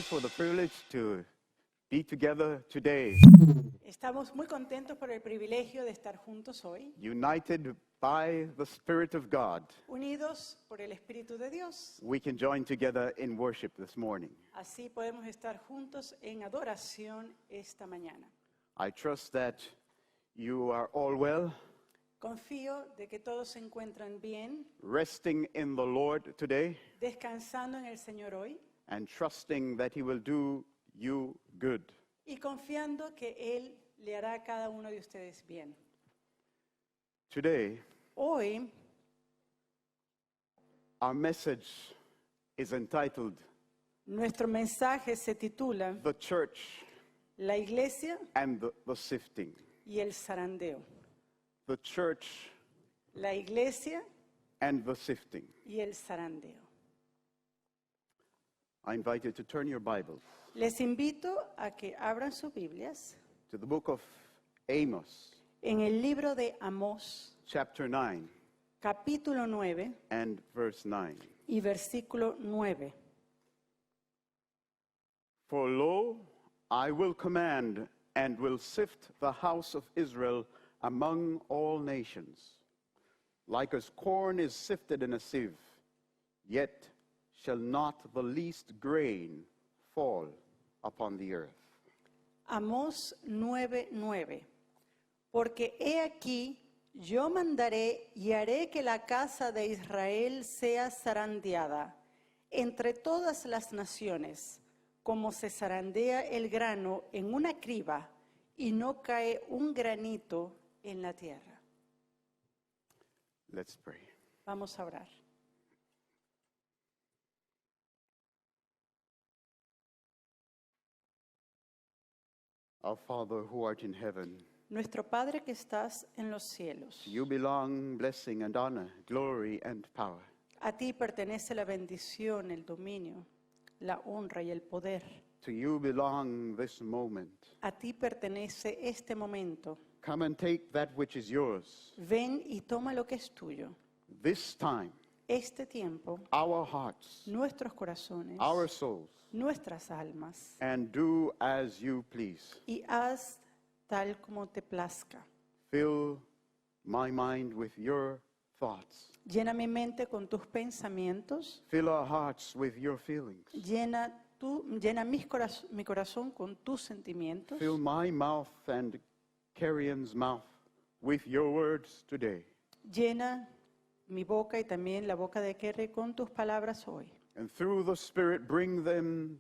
for the privilege to be together today, Estamos muy contentos por el privilegio de estar juntos hoy, united by the Spirit of God. unidos por el Espíritu de Dios. We can join together in worship this morning. Así podemos estar juntos en adoración esta mañana. I trust that you are all well, Confío de que todos se encuentran bien, resting in the Lord today, descansando en el Señor hoy and trusting that He will do you good. y confiando que Él le hará a cada uno de ustedes bien. Today, Hoy our message is entitled nuestro mensaje se titula The Church La Iglesia and the Sifting. y el Zarandeo. The Church La Iglesia and the Sifting. y el Zarandeo. I invite you to turn your Bibles Les invito a que abran sus Biblias to the book of Amos, en el libro de Amós, chapter 9 capítulo 9 and verse 9. y versículo 9. For lo, I will command and will sift the house of Israel among all nations, like as corn is sifted in a sieve, yet shall not the least grain fall upon the earth. Amós 9:9. Porque he aquí, yo mandaré y haré que la casa de Israel sea zarandeada entre todas las naciones, como se zarandea el grano en una criba y no cae un granito en la tierra. Let's pray. Vamos a orar. Our Father who art in heaven, Nuestro Padre que estás en los cielos, to you belong blessing and honor, glory and power. a ti pertenece la bendición, el dominio, la honra y el poder. To you belong this moment. A ti pertenece este momento. Come and take that which is yours. Ven y toma lo que es tuyo. This time, Este tiempo, our hearts, nuestros corazones, our souls, nuestras almas, and do as you please. y haz tal como te plazca. Fill my mind with your thoughts. Llena mi mente con tus pensamientos, Fill our hearts with your feelings. llena mi corazón con tus sentimientos. Fill my mouth and Carrion's mouth with your words today. Llena mi boca y también la boca de Kerry con tus palabras hoy. And through the Spirit, bring them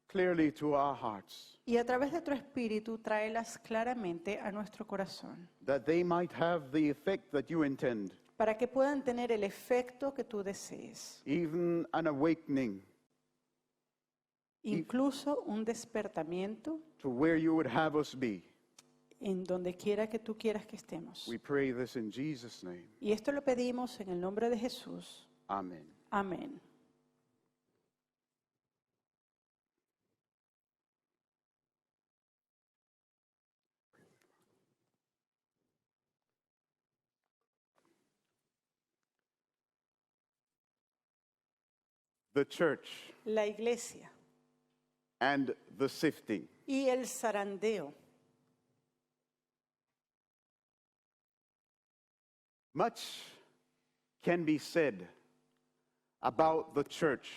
clearly to our hearts, Y a través de tu espíritu, tráelas claramente a nuestro corazón, that they might have the effect that you intend, para que puedan tener el efecto que tú desees. even an awakening Incluso un despertamiento to where you would have us be. en donde quiera que tú quieras que estemos. We pray this in Jesus' name. Y esto lo pedimos en el nombre de Jesús. Amen. Amén. The church La iglesia and the sifting. y el zarandeo. Much can be said about the church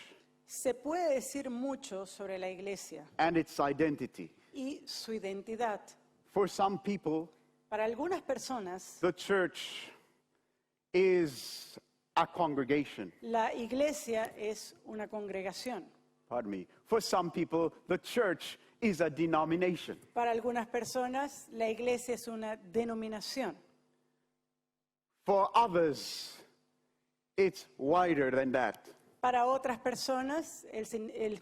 Se puede decir mucho sobre la iglesia and its identity. y su identidad. For some people, Para algunas personas, the church is a congregation. la iglesia es una congregación. Pardon me. For some people, the church is a denomination. Para algunas personas, la iglesia es una denominación. For others, it's wider than that. Para otras personas, es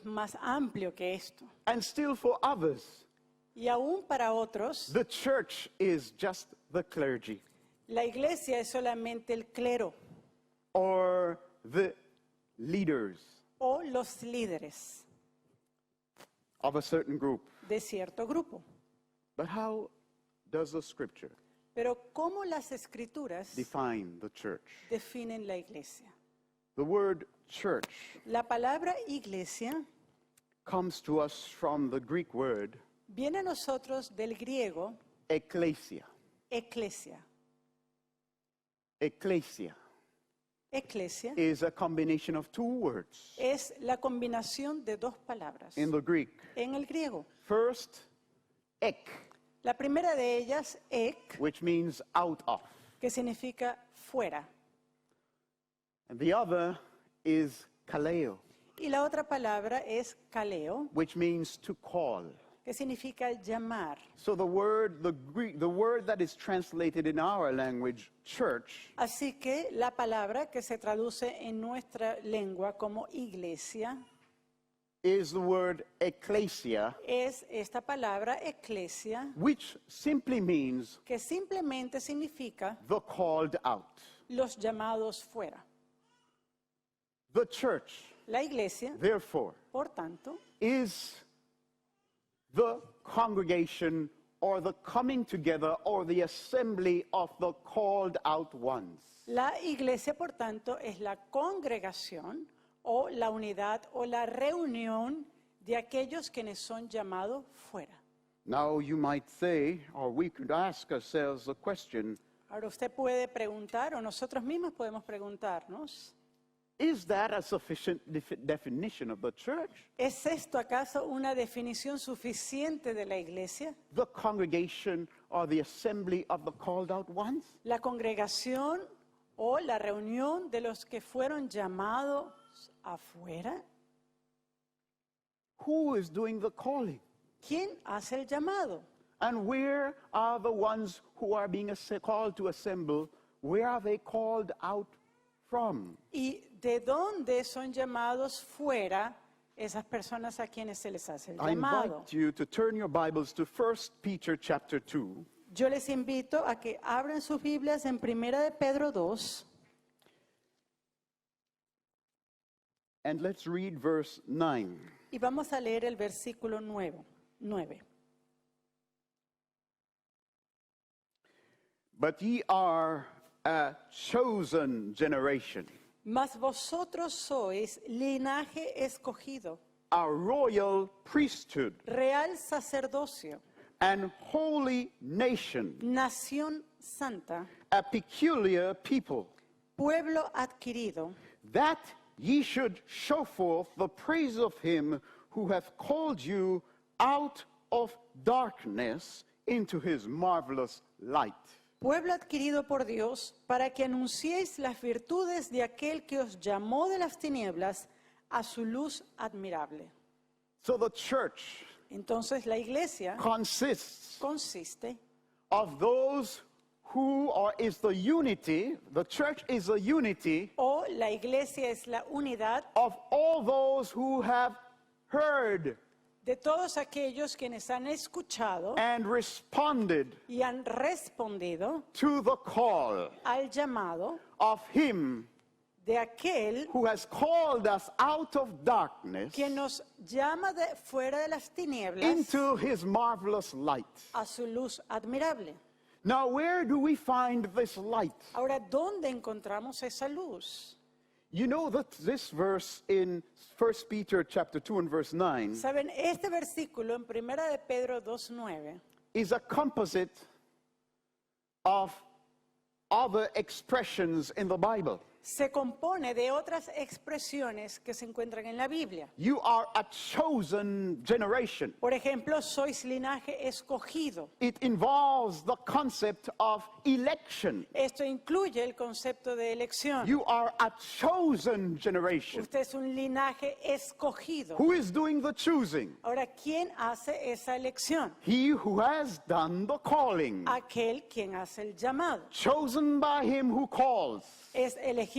más amplio que esto. And still for others, Y aún para otros, the church is just the clergy la iglesia es solamente el clero or the leaders o los líderes of a certain group. de cierto grupo. But how does the scripture Pero ¿cómo las escrituras define the church? definen la iglesia? The word church La palabra iglesia comes to us from the Greek word viene a nosotros del griego ecclesia. eclesia. Ecclesia Eclesia is a combination of two words es la combinación de dos palabras in the Greek. en el griego. First, ek, La primera de ellas, ek, which means out of. que significa fuera. And the other is kaleo, Y la otra palabra es kaleo, which means to call. que significa llamar. So the word that is translated in our language, church, Así que la palabra que se traduce en nuestra lengua como iglesia is the word ecclesia, es esta palabra eclesia, which simply means que simplemente significa the called out. los llamados fuera. The church, La iglesia, therefore, por tanto, is the congregation or the coming together or the assembly of the called out ones. la iglesia, por tanto, es la congregación o la unidad o la reunión de aquellos quienes son llamados fuera. Now you might say, or we could ask ourselves the question, Ahora usted puede preguntar, o nosotros mismos podemos preguntarnos, is that a sufficient definition of the church? ¿es esto acaso una definición suficiente de la iglesia? The congregation or the assembly of the called out ones? La congregación o la reunión de los que fueron llamados afuera. Who is doing the calling? ¿Quién hace el llamado? And where are the ones who are being called to assemble? Where are they called out from? ¿Y de dónde son llamados fuera esas personas a quienes se les hace el I llamado? invite you to turn your Bibles to 1 Peter chapter 2. Yo les invito a que abran sus Biblias en 1 de Pedro 2 And let's read verse 9. y vamos a leer el versículo 9. But ye are a chosen generation, Mas vosotros sois linaje escogido, a royal priesthood, real sacerdocio, and holy nation, nación santa, a peculiar people, pueblo adquirido, that ye should show forth the praise of him who hath called you out of darkness into his marvelous light. pueblo adquirido por Dios, para que anunciéis las virtudes de aquel que os llamó de las tinieblas a su luz admirable. So the church Entonces la iglesia consists consiste of those who, or is the unity, the church is the unity o la iglesia es la unidad of all those who have heard de todos aquellos quienes han escuchado and responded y han respondido to the call al llamado of him de aquel who has called us out of darkness que nos llama de fuera de las tinieblas into his marvelous light. a su luz admirable. Now, where do we find this light? Ahora, ¿dónde encontramos esa luz? You know that this verse in 1 Peter chapter 2 and verse 9 Saben, este versículo en 1 de Pedro 2:9 is a composite of other expressions in the Bible. se compone de otras expresiones que se encuentran en la Biblia. You are a chosen generation. Por ejemplo, sois linaje escogido. It involves the concept of election. Esto incluye el concepto de elección. You are a chosen generation. Usted es un linaje escogido. Who is doing the choosing? Ahora, ¿quién hace esa elección? He who has done the calling. Aquel quien hace el llamado. Chosen by him who calls. Es elegido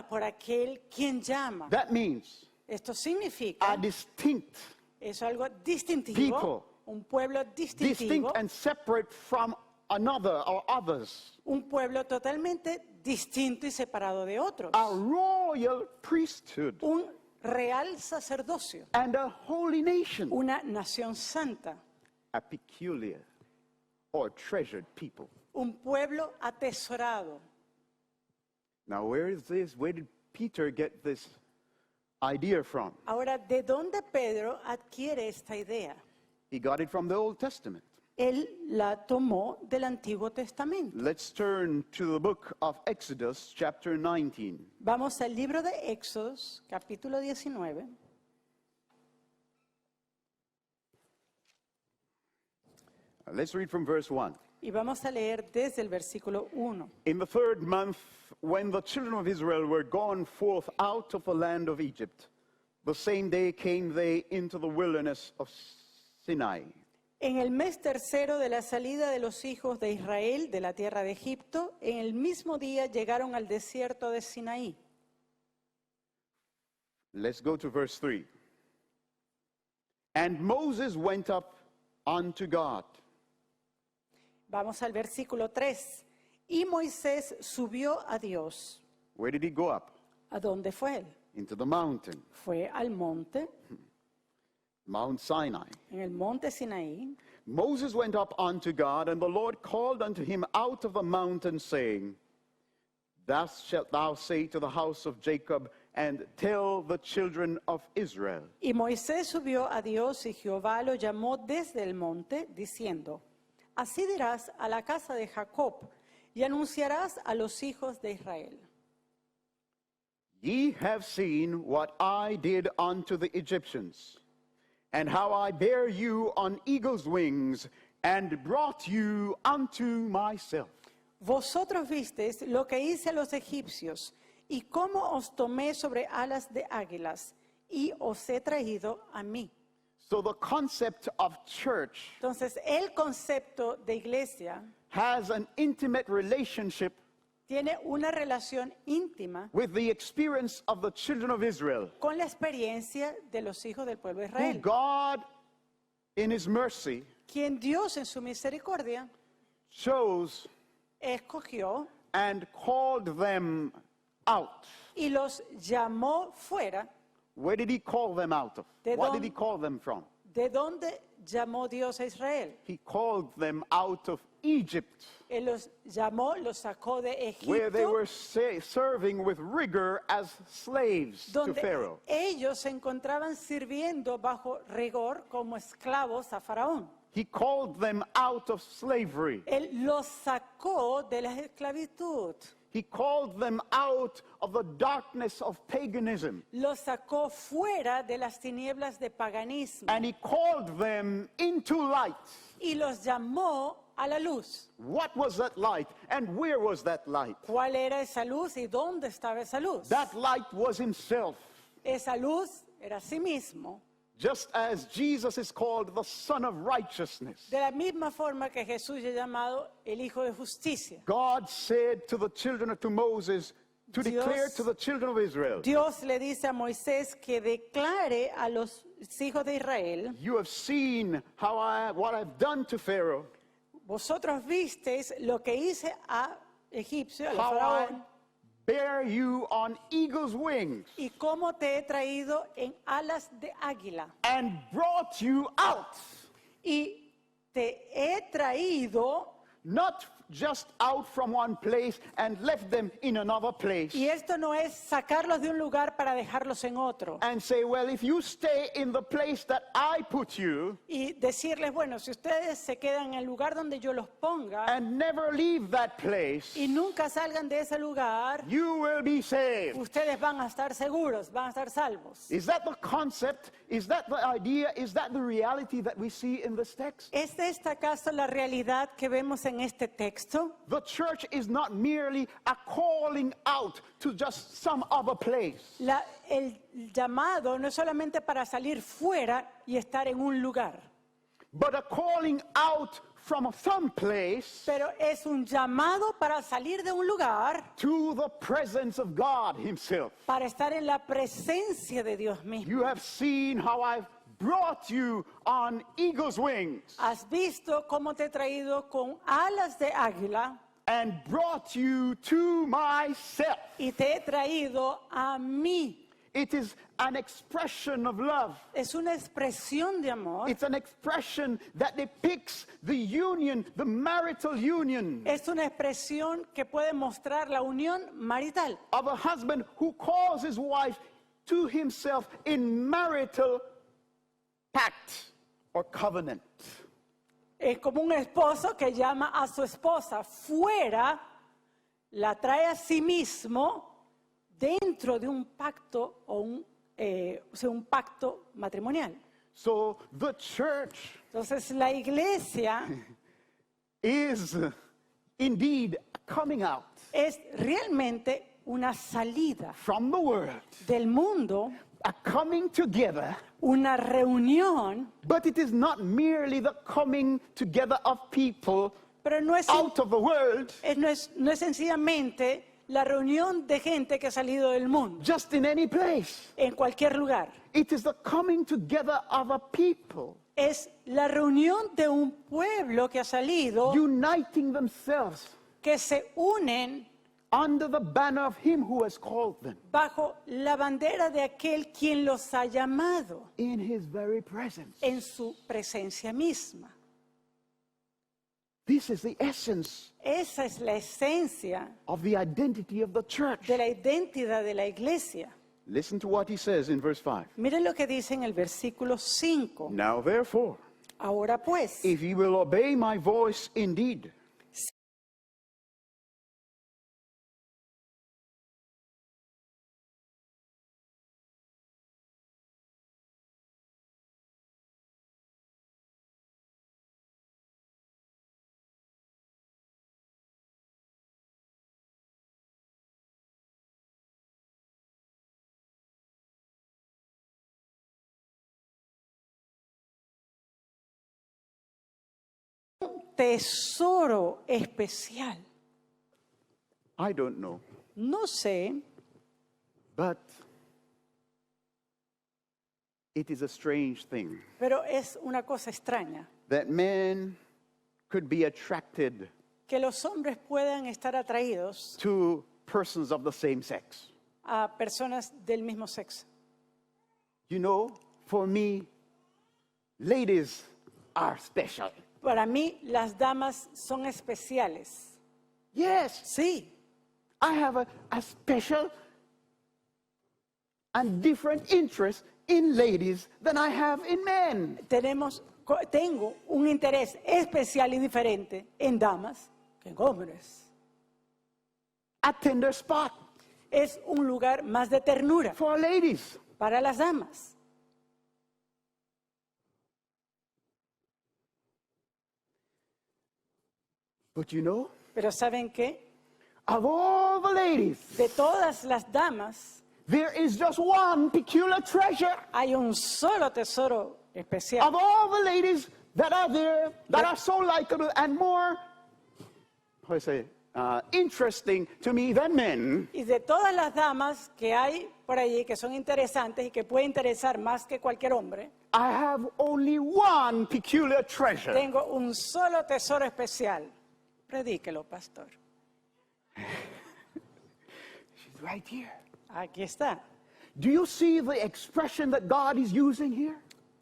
por aquel quien llama. That means Esto a significa, distinct, es algo distintivo, people. un pueblo distintivo, distinct and separate from another or others. un pueblo totalmente distinto y separado de otros. A royal priesthood Un real sacerdocio, and a holy nation. una nación santa, A peculiar or treasured people. un pueblo atesorado. Now, where is this? Where did Peter get this idea from? Ahora, ¿de dónde Pedro adquiere esta idea? He got it from the Old Testament. Él la tomó del Antiguo Testamento. Let's turn to the book of Exodus, chapter 19. Vamos al libro de Éxodos, capítulo 19. Let's read from verse 1. Y vamos a leer desde el versículo 1. In the 3rd month, when the children of Israel were gone forth out of the land of Egypt, the same day came they into the wilderness of Sinai. En el mes tercero de la salida de los hijos de Israel de la tierra de Egipto, en el mismo día llegaron al desierto de Sinaí. Let's go to verse 3. And Moses went up unto God. Vamos al versículo 3. Y Moisés subió a Dios. Where did he go up? ¿A dónde fue él? Into the mountain, Fue al monte, Mount Sinai. en el monte Sinaí. Moses went up unto God, and the Lord called unto him out of the mountain, saying, Thus shalt thou say to the house of Jacob, and tell the children of Israel. Y Moisés subió a Dios y Jehová lo llamó desde el monte, diciendo, Así dirás a la casa de Jacob y anunciarás a los hijos de Israel. Ye have seen what I did unto the Egyptians, and how I bare you on eagle's wings, and brought you unto myself. Vosotros visteis lo que hice a los egipcios y cómo os tomé sobre alas de águilas y os he traído a mí. So the concept of church Entonces, el concepto de iglesia has an intimate relationship tiene una relación íntima with the experience of the children of Israel, con la experiencia de los hijos del pueblo de who Israel, God, in his mercy, quien Dios en su misericordia chose escogió and called them out. y los llamó fuera. Where did he call them out of? De What dónde- did he call them from? ¿De dónde llamó Dios a Israel? He called them out of Egypt, Él los llamó, los sacó de where they Egipto, were serving with rigor as slaves to donde Pharaoh. ellos se encontraban sirviendo bajo rigor como esclavos a Faraón. He called them out of slavery. Él los sacó de la esclavitud, He called them out of the darkness of paganism. los sacó fuera de las tinieblas de paganismo And he called them into light. y los llamó a la luz. What was that light? And where was that light? ¿Cuál era esa luz y dónde estaba esa luz? That light was himself. Esa luz era sí mismo. Just as Jesus is called the Son of Righteousness. De la misma forma que Jesús es llamado el Hijo de Justicia. God said to the children, to Moses, to Dios- declare to the children of Israel, Dios le dice a Moisés que declare a los hijos de Israel, you have seen what I've done to Pharaoh, vosotros visteis lo que hice a Egipcio, a how I Faraón, bear you on eagle's wings y cómo te he traído en alas de águila. and brought you out. Y te he traído, Not just out from one place and left them in another place. y esto no es sacarlos de un lugar para dejarlos en otro. And say, well, if you stay in the place that I put you Y decirles, bueno, si ustedes se quedan en el lugar donde yo los ponga and never leave that place, y nunca salgan de ese lugar, you will be saved. ustedes van a estar seguros, van a estar salvos. Is that the concept? Is that the idea? Is that the reality that we see in this text? ¿Es esta acaso la realidad que vemos en este texto? The church is not merely a calling out to just some other place. El llamado no es solamente para salir fuera y estar en un lugar, But a calling out from some place pero es un llamado para salir de un lugar to the presence of God himself. para estar en la presencia de Dios mismo. You have seen how I've brought you on eagle's wings Has visto cómo te he traído con alas de águila and brought you to myself. y te he traído a mí. It is an expression of love. Es una expresión de amor. It's an expression that depicts the union, the marital union Es una expresión que puede mostrar la unión marital of a husband who calls his wife to himself in marital pact or covenant. Es como un esposo que llama a su esposa fuera, la trae a sí mismo dentro de un pacto un pacto matrimonial. So the church Entonces la iglesia is indeed coming out es realmente una salida from the world, del mundo, a coming together, una reunión, but it is not merely the coming together of people pero no es, out of the world, no es sencillamente la reunión de gente que ha salido del mundo, just in any place. en cualquier lugar. It is the coming together of a people, Es la reunión de un pueblo que ha salido, uniting themselves que se unen under the banner of him who has called them bajo la bandera de aquel quien los ha llamado in his very presence. en su presencia misma. This is the essence Esa es la esencia of the identity of the church. de la identidad de la iglesia. Listen to what he says in verse 5. Miren lo que dice en el versículo 5. Now therefore, Ahora pues, if ye will obey my voice indeed, tesoro especial. I don't know, No sé, but it is a strange thing pero es una cosa extraña that men could be attracted que los hombres puedan estar atraídos to persons of the same sex. a personas del mismo sexo. You know, for me, ladies are special. Para mí, las damas son especiales. Yes, Sí, I have a special and different interest in ladies than I have in men. tengo un interés especial y diferente en damas que en hombres. A tender spot Es un lugar más de ternura for ladies. para las damas. But you know, Pero ¿saben qué? of all the ladies, De todas las damas, there is just one peculiar treasure. hay un solo tesoro especial. Of all the ladies that are there, that are so likable and more, how do I say, interesting to me than men, Y de todas las damas que hay por allí, que son interesantes y que pueden interesar más que cualquier hombre, I have only one peculiar treasure. tengo un solo tesoro especial. Predíquelo, pastor. She's right here. Aquí está. Do you see the expression that God is using here?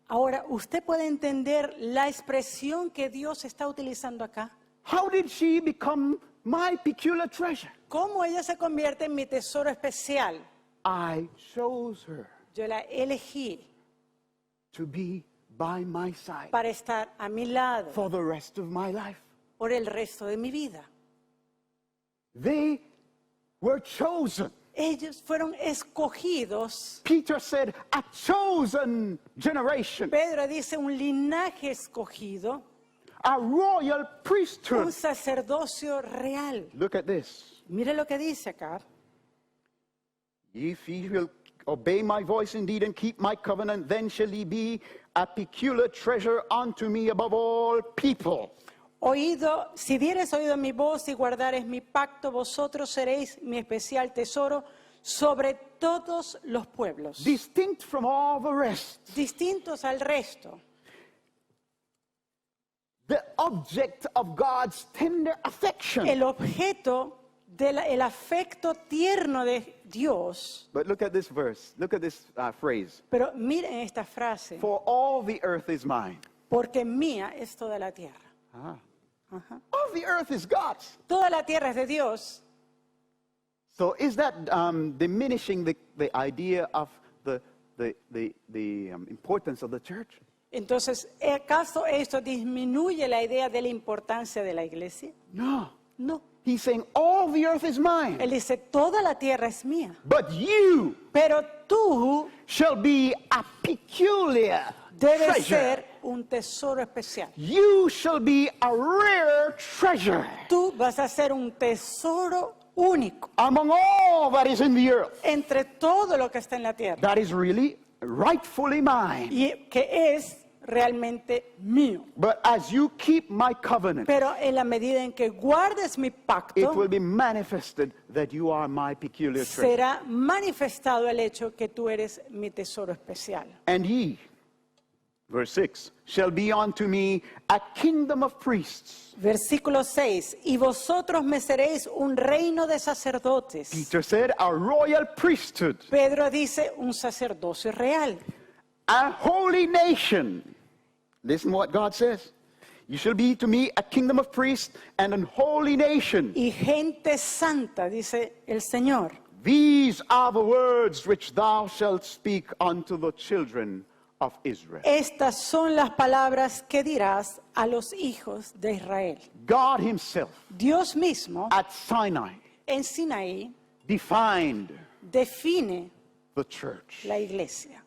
Ahora, ¿usted puede entender la expresión que Dios está utilizando acá? How did she become my peculiar treasure? ¿Cómo ella se convierte en mi tesoro especial? I chose her Yo la elegí to be by my side para estar a mi lado for the rest of my life. por el resto de mi vida. They were chosen. Ellos fueron escogidos. Peter said, a chosen generation, Pedro dice un linaje escogido, a royal un priesthood. sacerdocio real. Look at this. Mire lo que dice acá. If ye will obey my voice indeed and keep my covenant, then shall ye be a peculiar treasure unto me above all people. Si dieres oído a mi voz y guardares mi pacto, vosotros seréis mi especial tesoro sobre todos los pueblos, Distinct from all the rest. distintos al resto. The object of God's tender affection. El objeto del afecto tierno de Dios. But look at this verse. Look at this phrase. Pero miren esta frase, For all the earth is mine. porque mía es toda la tierra. All the earth is God's. Toda la tierra es de Dios. So is that diminishing the idea of the importance of the church? Entonces, ¿acaso esto disminuye la idea de la importancia de la iglesia? No. No. He's saying, all the earth is mine, Él dice, toda la tierra es mía, but you pero tú shall be a peculiar debes treasure. ser un tesoro especial. You shall be a rare treasure Tú vas a ser un tesoro único among all that is in the earth. entre todo lo que está en la tierra That is really rightfully mine. y que es realmente mío. But as you keep my covenant, Pero en la medida en que guardes mi it pacto, will be manifested that you are my peculiar treasure. será manifestado el hecho que tú eres mi tesoro especial. And ye, verse 6, shall be unto me a kingdom of priests. Versículo 6, y vosotros me seréis un reino de sacerdotes. Peter said, a royal priesthood, Pedro dice un sacerdocio real, a holy nation. Listen to what God says. You shall be to me a kingdom of priests and an holy nation. y gente santa, dice el Señor. These are the words which thou shalt speak unto the children of Israel. Estas son las palabras que dirás a los hijos de Israel. God himself Dios mismo at Sinai en Sinaí defined define the church. la iglesia.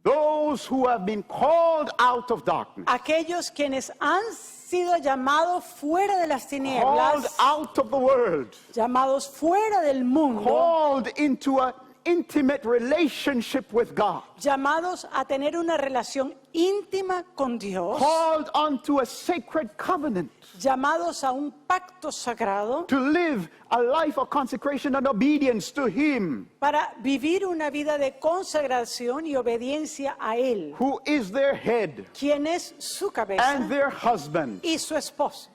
Those who have been called out of darkness, Aquellos quienes han sido llamados fuera de las called tinieblas, out of the world, llamados fuera del mundo, called into an intimate relationship with God, llamados a tener una relación íntima con Dios, called unto a sacred covenant, llamados a un pacto sagrado to live a life of consecration and obedience to Him, para vivir una vida de consagración y obediencia a Él, who is their head quien es su and cabeza their husband. y su esposo.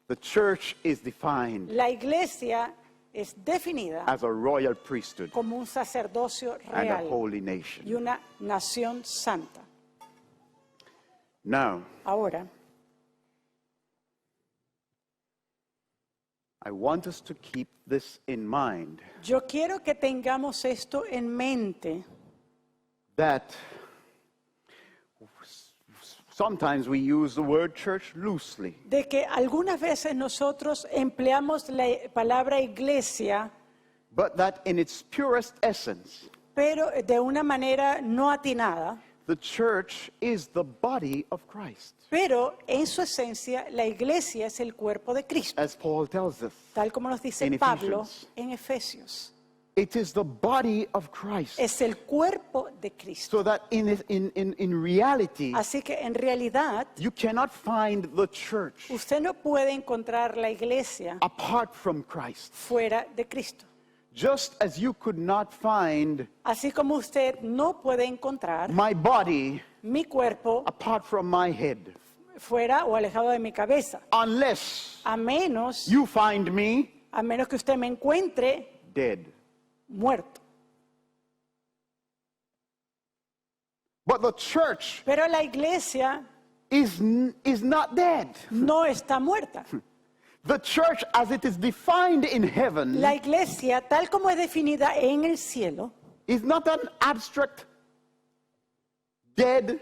The church is defined La iglesia es definida as a royal priesthood como un sacerdocio and a real holy y nation. una nación santa. Now, Ahora, I want us to keep this in mind, yo quiero que tengamos esto en mente, that sometimes we use the word church loosely. de que algunas veces nosotros empleamos la palabra iglesia, But that in its purest essence, pero de una manera no atinada, the church is the body of Christ, pero en su esencia la iglesia es el cuerpo de Cristo, as Paul tells us. tal como nos dice In Pablo Ephesians. en Efesios. It is the body of Christ. Es el cuerpo de Cristo. So that in reality, Así que en realidad you cannot find the church usted no puede encontrar la iglesia apart from Christ. fuera de Cristo. Just as you could not find Así como usted no puede encontrar my body mi cuerpo apart from my head, fuera o alejado de mi cabeza, unless a menos you find me que usted me encuentre dead. muerto. But the church Pero la iglesia is not dead. no está muerta. The church, as it is defined in heaven, La iglesia, tal como es definida en el cielo, is not an abstract, dead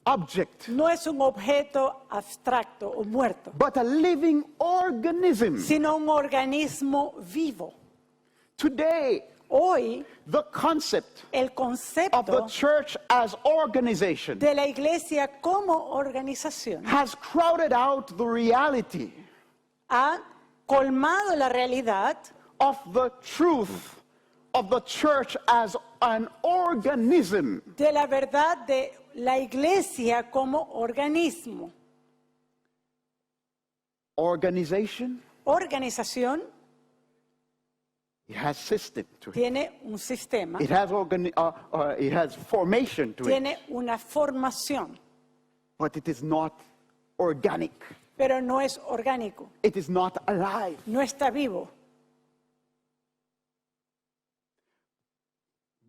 object, no es un objeto abstracto o muerto, but a living organism. sino un organismo vivo. Today, Hoy, the concept el of the concepto church as organization de la iglesia como organización has crowded out the reality ha colmado la realidad of the truth of the church as an organism. de la verdad de la iglesia como organismo. Organization, Organización it has system to it. tiene un sistema, It has formation to it, tiene una formación, but it is not organic. pero no es orgánico, It is not alive. no está vivo.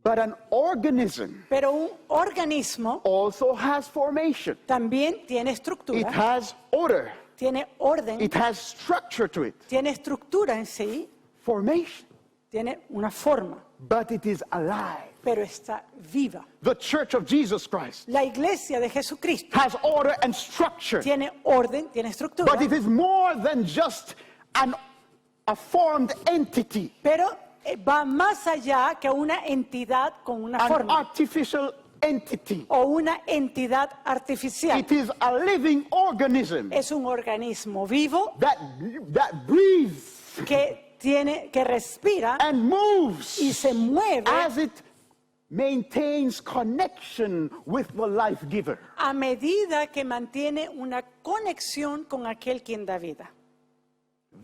But an organism Pero un organismo also has formation. también tiene It estructura, has order. tiene orden, It has structure to it. tiene estructura en sí, Formation. tiene una forma, But it is alive. pero está viva. The church of Jesus Christ La iglesia de Jesucristo has order and structure, tiene orden, tiene estructura, but it is more than just a formed entity, pero va más allá que una entidad con una an forma artificial entity. o una entidad artificial. It is a living organism Es un organismo vivo that breathes que respira and moves y se mueve as it maintains connection with the life giver. a medida que mantiene una conexión con aquel quien da vida.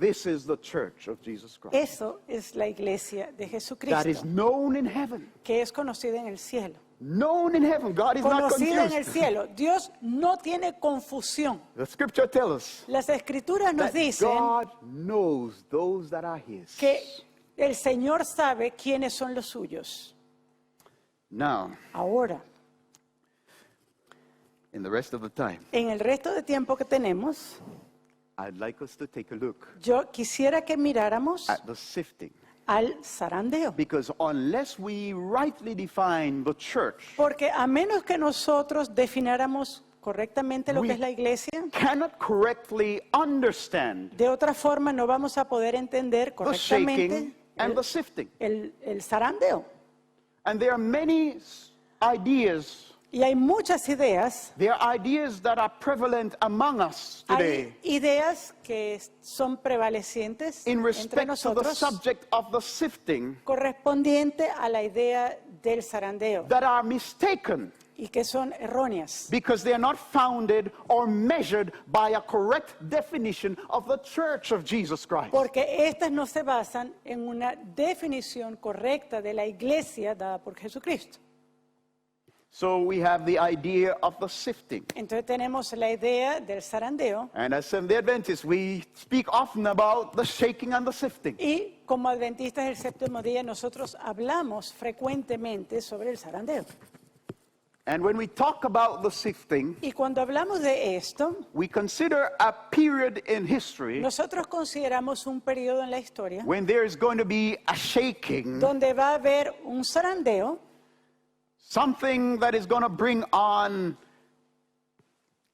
This is the church of Jesus Christ Eso es la iglesia de that is Jesucristo, known in heaven. que es conocida en el cielo. Known in heaven. God is not Conocida en el confused. cielo. Dios no tiene confusión. The scripture tells us Las escrituras nos that dicen God knows those that are his. que el Señor sabe quiénes son los suyos. Now, Ahora, in the rest of the time, en el resto de tiempo que tenemos, I'd like us to take a look yo quisiera que miráramos at the sifting. al zarandeo. Because unless we rightly define the church, Porque a menos que nosotros definiéramos correctamente lo We- que es la iglesia, cannot correctly understand de otra forma no vamos a poder entender the shaking correctamente and the sifting. el zarandeo. And there are many ideas. Y hay muchas ideas, There are ideas that are prevalent among us today hay ideas que son prevalecientes in entre respect to the nosotros subject of the sifting correspondiente a la idea del zarandeo that are mistaken y que son erróneas. because they are not founded or measured by a correct definition of the church of Jesus Christ. Porque estas no se basan en una definición correcta de la iglesia dada por Jesucristo. So we have the idea of the sifting. Entonces tenemos la idea del zarandeo And as Seventh-day Adventists, we speak often about the shaking and the sifting. y como adventistas del séptimo día nosotros hablamos frecuentemente sobre el zarandeo. And when we talk about the sifting, Y cuando hablamos de esto, we consider a period in history nosotros consideramos un periodo en la historia when there is going to be a shaking, donde va a haber un zarandeo, something that is going to bring on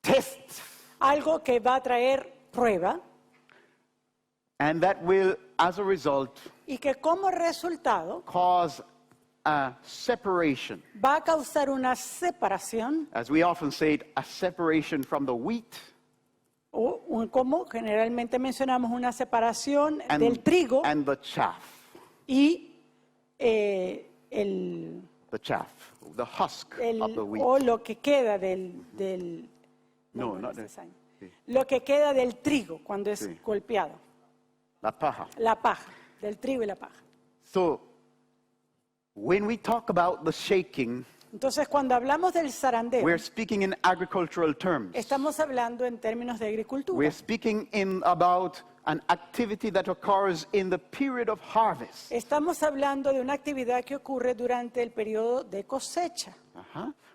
tests, algo que va a traer prueba and that will, as a result, y que como resultado cause a separation. va a causar una separación, As we often say, a separation from the wheat como generalmente mencionamos, una separación del trigo and the chaff. y The chaff, the husk of the wheat. o lo que queda No, no, not es the- cizaña. sí. Lo que queda del trigo cuando es Sí. golpeado, La paja. la paja, del trigo y la paja. So, when we talk about the shaking, Entonces, cuando hablamos del zarandeo, we're speaking in agricultural terms. estamos hablando en términos de agricultura. We're speaking about an activity that occurs in the period of harvest. Estamos hablando de una actividad que ocurre durante el periodo de cosecha,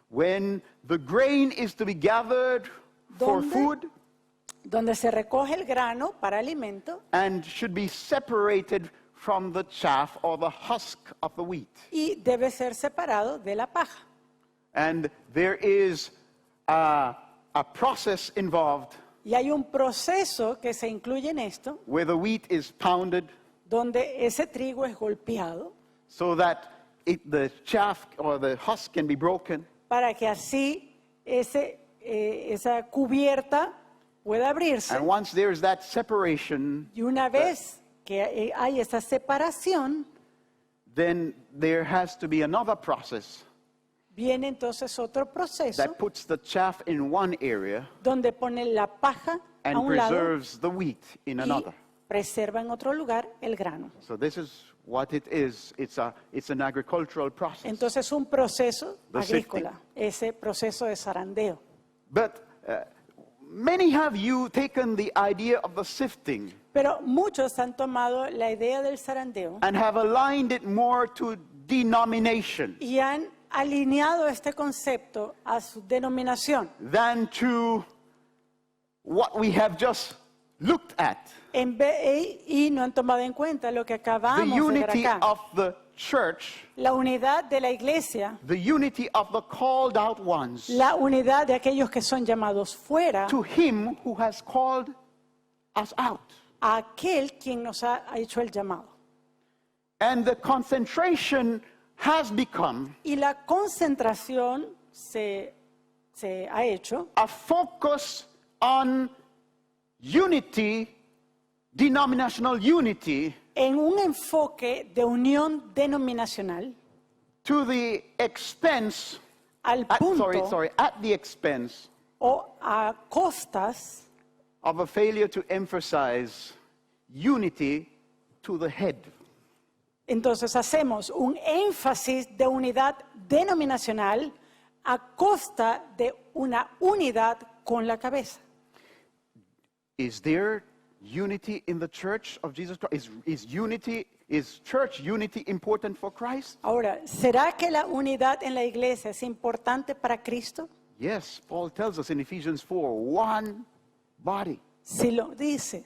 When the grain is to be gathered for ¿Dónde? food donde se recoge el grano para alimento and should be separated from the chaff or the husk of the wheat. y debe ser separado de la paja. And there is a process involved Y hay un proceso que se incluye en esto, where the wheat is pounded donde ese trigo es golpeado so that the chaff or the husk can be broken. para que así esa cubierta pueda abrirse. And once there's that separation, Y una vez que hay esa separación, then there has to be another process viene entonces otro proceso that puts the chaff in one area donde pone la paja a and un lado preserves the wheat in y another. preserva en otro lugar el grano. So this is what it is. It's an agricultural process. Entonces un proceso The agrícola, ese proceso de zarandeo. But many have you taken the idea of the sifting Pero muchos han tomado la idea del zarandeo and have aligned it more to denomination y han alineado este concepto a su denominación than to what we have just looked at. y no han tomado en cuenta lo que The acabamos de ver unity acá. of the church, la unidad de la iglesia, the unity of the called out ones, la unidad de aquellos que son llamados fuera, to him who has called us out. a aquel quien nos ha hecho el llamado. And the concentration has become Y la concentración se ha hecho a focus on unity, denominational unity, en un enfoque de unión denominacional to the expense, al punto at the expense o a costas of a failure to emphasize unity to the head. Entonces hacemos un énfasis de unidad denominacional a costa de una unidad con la cabeza. Is there unity in the church of Jesus Christ? Is church unity important for Christ? Ahora, ¿será que la unidad en la iglesia es importante para Cristo? Yes, Paul tells us in Ephesians 4, one body. Si lo dice,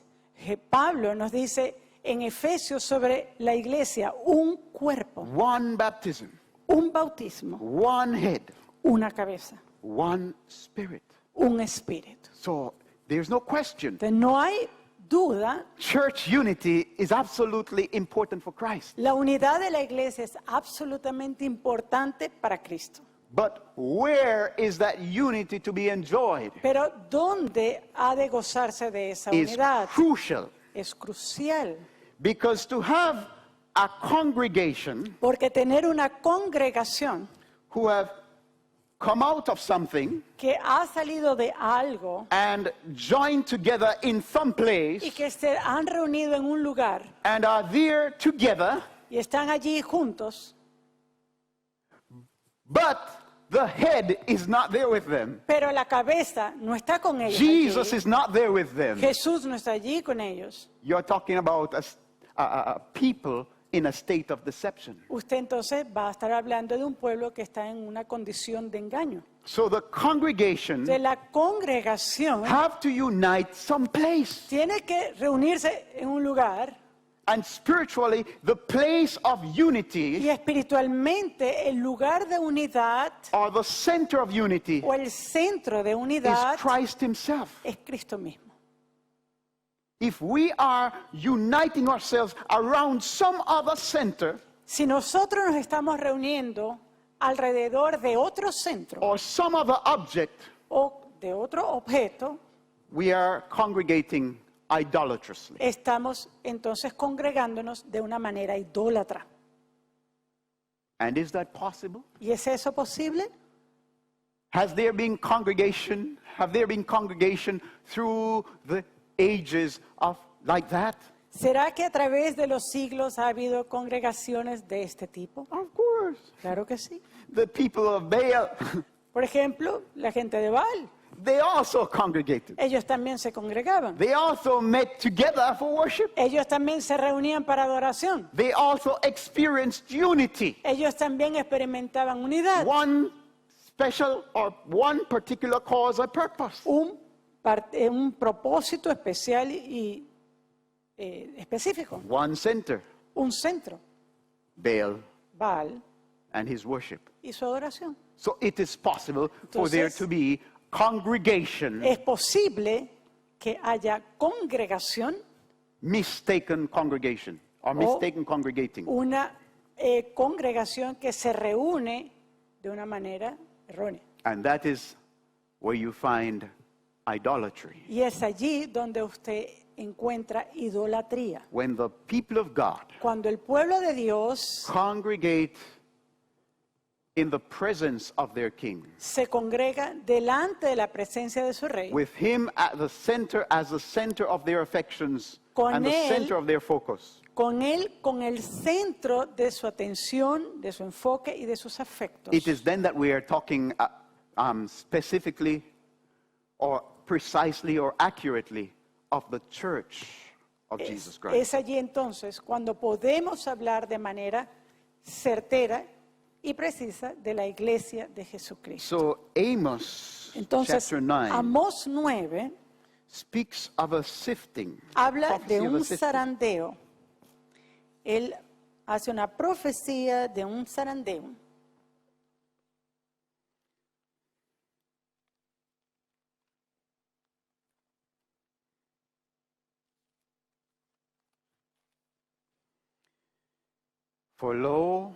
Pablo nos dice en Efesios sobre la iglesia, un cuerpo, One baptism, un bautismo, one head, una cabeza, one spirit. un espíritu. So there's no question. Entonces, no hay duda, Church unity is absolutely important for Christ. la unidad de la iglesia es absolutamente importante para Cristo. But where is that unity to be enjoyed? Pero ¿dónde ha de gozarse de esa Is unidad? crucial. Es crucial, Because to have a congregation porque tener una congregación who have come out of something que ha salido de algo and joined together in some place y que se han reunido en un lugar and are there together, y están allí juntos, but the head is not there with them. pero la cabeza no está con ellos. Jesus allí. is not there with them. Jesús no está allí con ellos. You're talking about people in a state of deception. Usted entonces va a estar hablando de un pueblo que está en una condición de engaño. So the congregation De la congregación have to unite someplace. tiene que reunirse en un lugar And spiritually, the place of y unity espiritualmente el lugar de unidad or the center of unity o el centro de is unidad Christ himself. es Cristo mismo. If we are uniting ourselves around some other center Si nosotros nos estamos reuniendo alrededor de otro centro or some other object, o de otro objeto, we are congregating idolatrously. estamos entonces congregándonos de una manera idólatra. And is that possible? ¿Y es eso posible? Have there been congregation through the ages of like that? ¿Será que a través de los siglos ha habido congregaciones de este tipo? Of course. Claro que sí. The people of Baal, Por ejemplo, la gente de Baal, they also congregated. ellos también se congregaban. They also met together for worship. Ellos también se reunían para adoración. They also experienced unity. Ellos también experimentaban unidad. One special or one particular cause or purpose. Un propósito especial y específico. One center, Un centro, Baal Baal, and his worship. y su adoración. So it is possible for there Entonces, to be congregation, Es posible que haya congregación, mistaken congregation, or mistaken congregating. una congregación que se reúne de una manera errónea. And that is where you find idolatry. Y es allí donde usted encuentra idolatría. When the people of God Cuando el pueblo de Dios congregate in the presence of their king, se congrega delante de la presencia de su rey, with him at the center as the center of their affections Con and the él- center of their focus, con él, con el centro de su atención, de su enfoque y de sus afectos. it is then that we are talking specifically or precisely or accurately of the church of Jesus Christ. Es allí entonces cuando podemos hablar de manera certera y precisa de la iglesia de Jesucristo. So Amos Entonces, chapter 9 Amós 9 speaks of a sifting. habla prophecy de of a un sifting. zarandeo. Él hace una profecía de un zarandeo. For lo,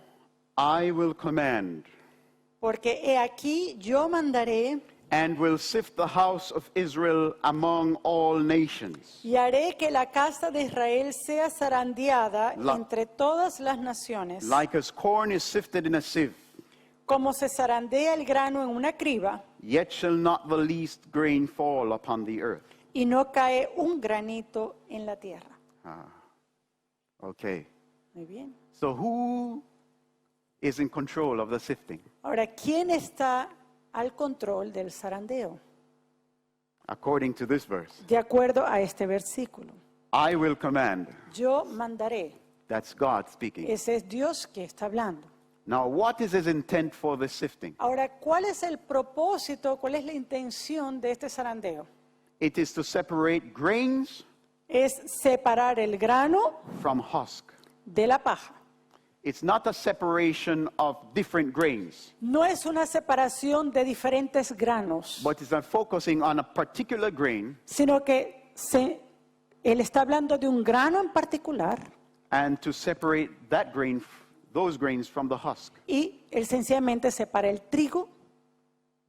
I will command, Porque he aquí yo mandaré and will sift the house of Israel among all nations, y haré que la casa de Israel sea zarandeada La- entre todas las naciones, like as corn is sifted in a sieve. como se zarandea el grano en una criba, Yet shall not the least grain fall upon the earth. y no cae un granito en la tierra. Okay. Muy bien. So who is in control of the sifting? Ahora, ¿quién está al control del zarandeo? According to this verse, De acuerdo a este versículo. I will command. Yo mandaré. That's God speaking. Ese es Dios que está hablando. Now, what is his intent for this sifting? Ahora, ¿cuál es el propósito, cuál es la intención de este zarandeo? It is to separate grains Es separar el grano from husk. de la paja. It's not a separation of different grains, No es una separación de diferentes granos, but it's a focusing on a particular grain sino que él está hablando de un grano en particular and to separate that grain, those grains from the husk. y él sencillamente separa el trigo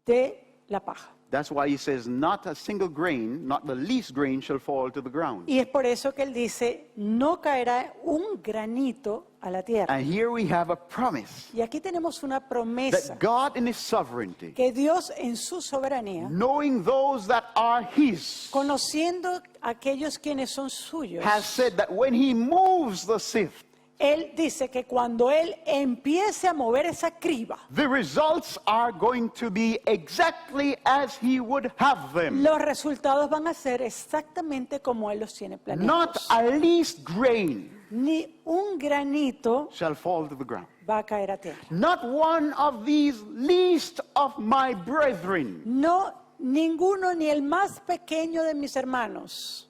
de la paja. That's why he says, not a single grain, not the least grain shall fall to the ground. Y es por eso que él dice, no caerá un granito a la tierra. And here we have a promise Y aquí tenemos una promesa that God in his sovereignty, que Dios en su soberanía, knowing those that are his, conociendo a aquellos quienes son suyos, has said that when he moves the sift, él dice que cuando él empiece a mover esa criba, the results are going to be exactly as he would have them. los resultados van a ser exactamente como él los tiene Not planeados. a least grain Ni un granito shall fall to the ground. va a caer a tierra. Not one of these least of my brethren No, ninguno, ni el más pequeño de mis hermanos,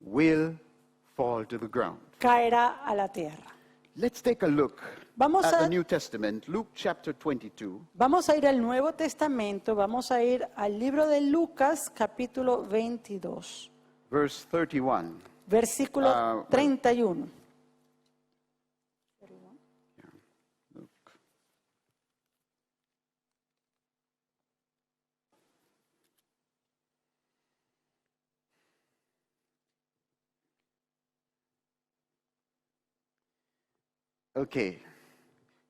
will fall to the ground. caerá a la tierra. Let's take a look Vamos at a- the New Testament, Luke chapter 22, Vamos a ir al Nuevo Testamento, vamos a ir al libro de Lucas, capítulo 22, verse 31. versículo 31. Luke. Okay.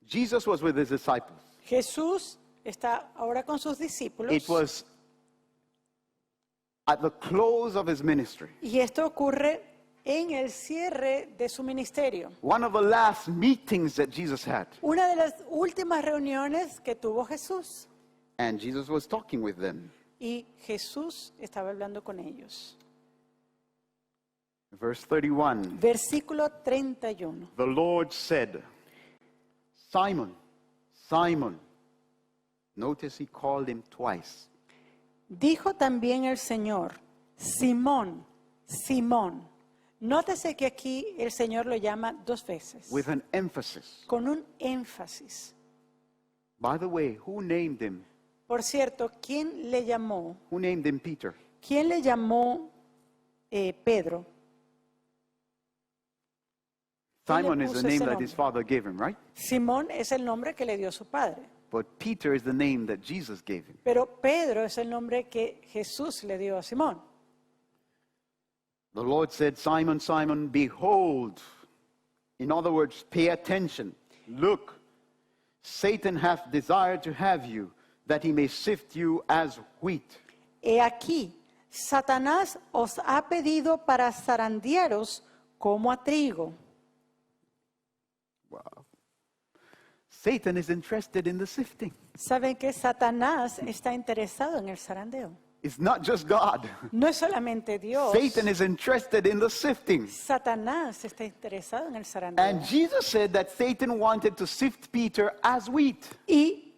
Jesus was with his disciples. Jesús está ahora con sus discípulos It was at the close of his ministry. y esto ocurre en el cierre de su ministerio. One of the last meetings that Jesus had. Una de las últimas reuniones que tuvo Jesús And Jesus was talking with them. y Jesús estaba hablando con ellos. Verse 31. Versículo 31. The Lord said, Simon, Simon. Notice he called him twice. Dijo también el Señor, Simón, Simón. Nótese que aquí el Señor lo llama dos veces, With an emphasis. con un énfasis. By the way, who named him? Por cierto, ¿quién le llamó? Who named him Peter? ¿Quién le llamó Pedro? ¿Quién le Simon is puso the name ese that nombre? his father gave him, right? Simón es el nombre que le dio su padre, But Peter is the name that Jesus gave him. pero Pedro es el nombre que Jesús le dio a Simón. The Lord said, Simon, Simon, behold. In other words, pay attention. Look, Satan hath desired to have you, that he may sift you as wheat. He aquí, Satanás os ha pedido para zarandearos como a trigo. Wow. Satan is interested in the sifting. Saben que Satanás está interesado en el zarandeo. It's not just God. No es solamente Dios. Satan is interested in the sifting. Satanás está interesado en el zarandeo. And Jesus said that Satan wanted to sift Peter as wheat. Y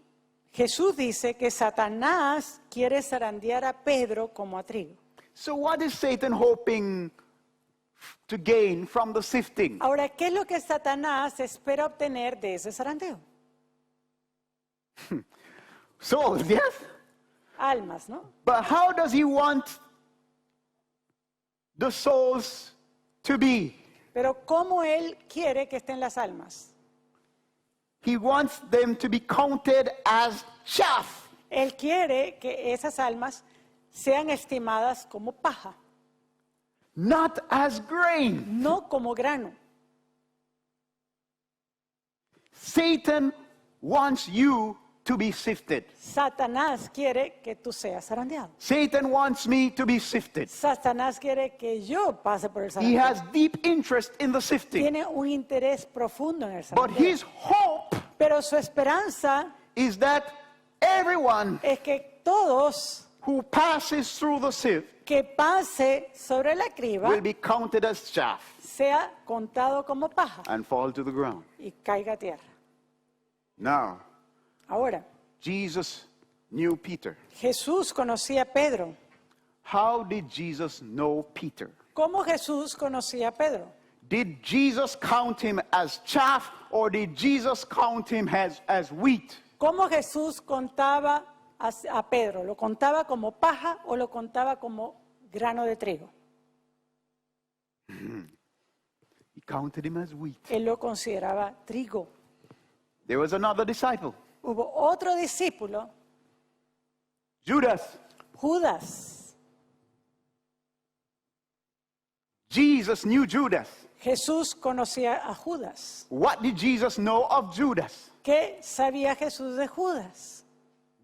Jesús dice que Satanás quiere zarandear a Pedro como a trigo. So what is Satan hoping to gain from the sifting? Ahora, ¿qué es lo que Satanás espera obtener de ese zarandeo? Souls, yes? Almas, ¿no? But how does he want the souls to be? Pero ¿cómo él quiere que estén las almas? He wants them to be counted as chaff. Él quiere que esas almas sean estimadas como paja, Not as grain. no como grano. Satan wants you to be sifted. Satanás quiere que tú seas zarandeado. Satan wants me to be sifted. Satanás quiere que yo pase por el He zarandeo. has deep interest in the sifting. Tiene un interés profundo en el But zarandeo. his hope Pero su esperanza is that everyone es que todos who passes through the sift que pase sobre la criba will be counted as chaff sea contado como paja and fall to the ground. y caiga a tierra. Now, Ahora, Jesus knew Peter. Jesús conocía a Pedro. How did Jesus know Peter? ¿Cómo Jesús conocía a Pedro? Did Jesus count him as chaff or did Jesus count him as wheat? ¿Cómo Jesús contaba a Pedro? ¿Lo contaba como paja o lo contaba como grano de trigo? He counted him as wheat. Él lo consideraba trigo. There was another disciple, Hubo otro discípulo, Judas. Judas. Jesus knew Judas. Jesús conocía a Judas. What did Jesus know of Judas? ¿Qué sabía Jesús de Judas?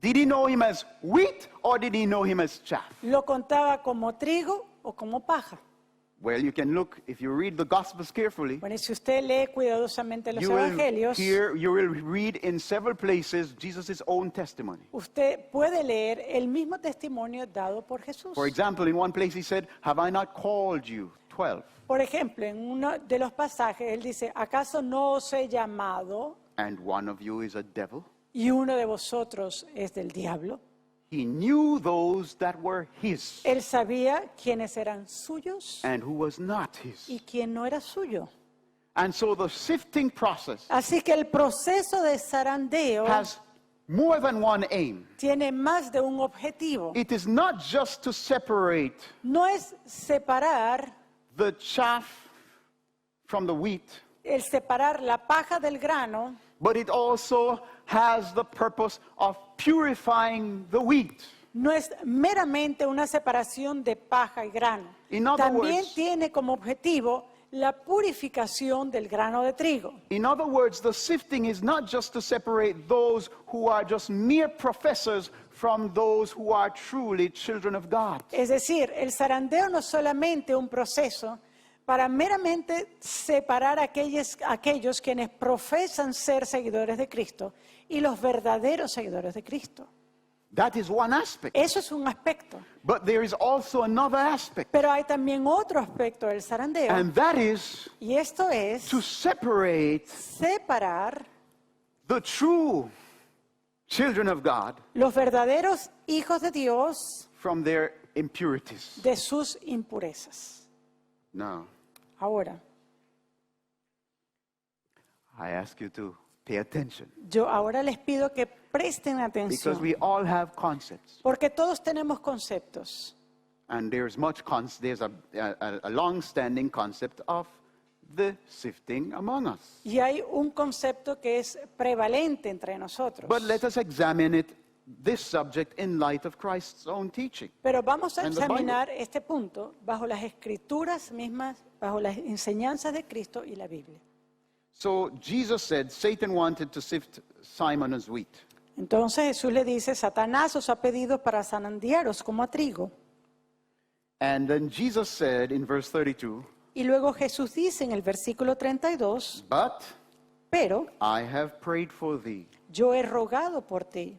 Did he know him as wheat or did he know him as chaff? ¿Lo contaba como trigo o como paja? Well, you can look, if you read the Gospels carefully, Bueno, y si usted lee cuidadosamente los you will evangelios, read in several places Jesus' own testimony. usted puede leer el mismo testimonio dado por Jesús. For example, in one place he said, "Have I not called you 12? Por ejemplo, en uno de los pasajes, él dice, ¿acaso no os he llamado And one of you is a devil?" y uno de vosotros es del diablo? He knew those that were his Él sabía quiénes eran suyos and who was not his. y quién no era suyo. And so the sifting process Así que el proceso de zarandeo has more than one aim. tiene más de un objetivo. It is not just to separate No es separar, the chaff from the wheat, el separar la paja del grano, but it also has the purpose of purifying the wheat. no es meramente una separación de paja y grano. In other También words- tiene como objetivo la purificación del grano de trigo. In other words, the sifting is not just to separate those who are just mere professors from those who are truly children of God. Es decir, el zarandeo no es solamente un proceso para meramente separar a aquellos quienes profesan ser seguidores de Cristo y los verdaderos seguidores de Cristo. That is one aspect. Eso es un aspecto. But there is also another aspect, Pero hay también otro aspecto del zarandeo, and that is y esto es to separate separar the true children of God los verdaderos hijos de Dios from their impurities. de sus impurezas. Now, Ahora, I ask you to pay attention yo ahora les pido que presten because atención, we all have concepts, porque todos tenemos conceptos. and there's there's a long-standing concept of the sifting among us. Y hay un concepto que es prevalente entre nosotros. But let us examine this subject in light of Christ's own teaching. Pero vamos a And the examinar este punto bajo las escrituras mismas, bajo las enseñanzas de Cristo y la Biblia. So Jesus said Satan wanted to sift Simon as wheat. Entonces Jesús le dice, Satanás os ha pedido para zarandearos como a trigo. And then Jesus said in verse 32, Y luego Jesús dice en el versículo 32, "But pero I have prayed for thee." yo he rogado por ti.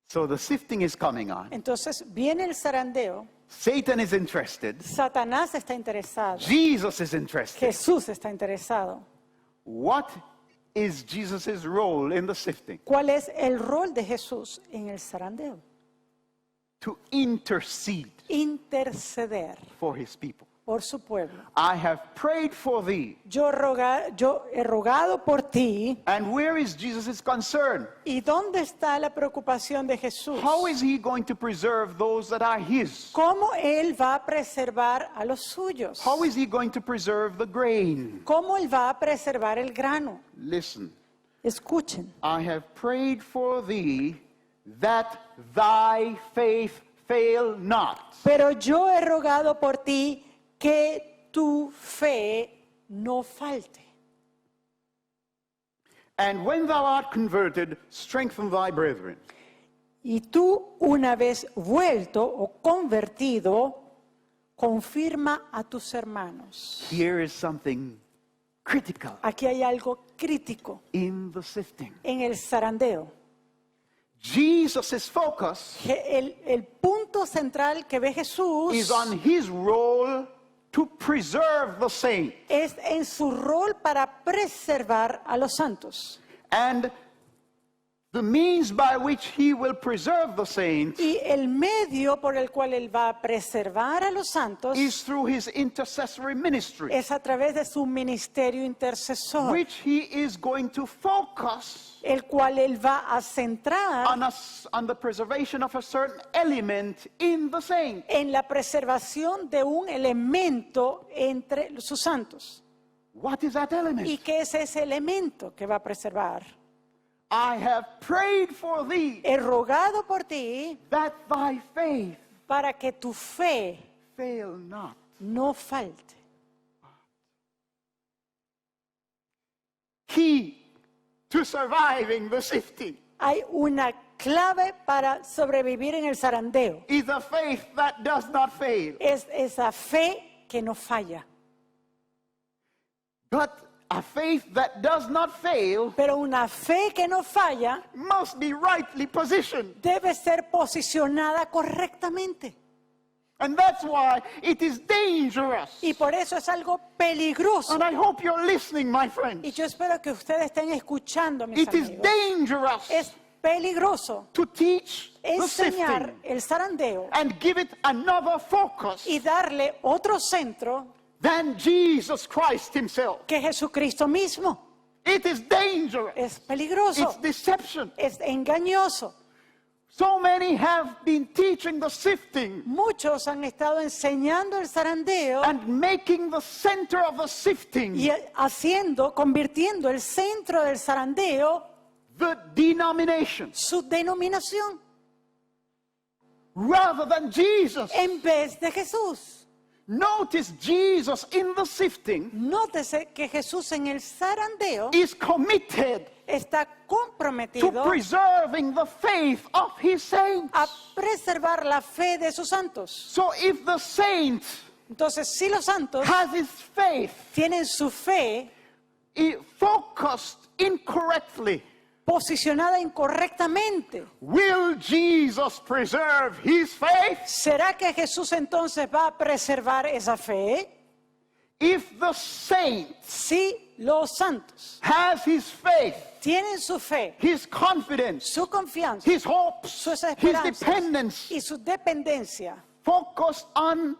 So the sifting is coming on. Entonces viene el zarandeo, Satan is interested. Satanás está interesado, Jesus is interested. Jesús está interesado. What is Jesus' role in the sifting? ¿Cuál es el rol de Jesús en el zarandeo? to intercede interceder for his people. por su pueblo. I have prayed for thee. Yo he rogado por ti. And where is Jesus' concern? ¿Y dónde está la preocupación de Jesús? How is he going to preserve those that are his? ¿Cómo Él va a preservar a los suyos? How is he going to preserve the grain? ¿Cómo Él va a preservar el grano? Listen, Escuchen. I have prayed for thee that thy faith fail not. Pero yo he rogado por ti que tu fe no falte. And when thou art converted, strengthen thy brethren. Y tú, una vez vuelto o convertido, confirma a tus hermanos. Here is something critical Aquí hay algo crítico in the sifting. en el zarandeo. Jesus' focus El punto central que ve Jesús is on his role to preserve the saint. es en su rol para preservar a los santos. And the means by which he will preserve the saints Y el medio por el cual Él va a preservar a los santos is through his intercessory ministry, es a través de su ministerio intercesor, which he is going to focus el cual Él va a centrar on the preservation of a certain element in the saint. en la preservación de un elemento entre sus santos. What is that element? ¿Y qué es ese elemento que va a preservar? I have prayed for thee He rogado por ti that thy faith para que tu fe fail not. no falte. Key to surviving the sifting Hay una clave para sobrevivir en el zarandeo. is a faith that does not fail. Es esa fe que no falla. But a faith that does not fail Pero una fe que no falla must be rightly positioned. debe ser posicionada correctamente. And that's why it is dangerous. Y por eso es algo peligroso. And I hope you're listening, my Y friends. yo espero que ustedes estén escuchando, mis It is amigos. dangerous Es peligroso to teach the enseñar sifting el zarandeo and give it another focus y darle otro centro than Jesus Christ himself. que Jesucristo mismo. It is dangerous. Es peligroso, It's deception. es engañoso. So many have been teaching the sifting Muchos han estado enseñando el zarandeo and making the center of the sifting y convirtiendo el centro del zarandeo the denomination su denominación rather than Jesus. en vez de Jesús. Notice Jesus in the sifting Nótese que Jesús en el zarandeo is committed está to comprometido preserving the faith of his saints. a preservar la fe de sus santos. So if the saint Entonces, si los santos has his faith tienen su fe focused incorrectly, posicionada incorrectamente, will Jesus preserve his faith? ¿será que Jesús entonces va a preservar esa fe? If the saint Si los santos has his faith, tienen su fe, his confidence, su confianza, his hopes, sus his esperanzas dependence y su dependencia focused on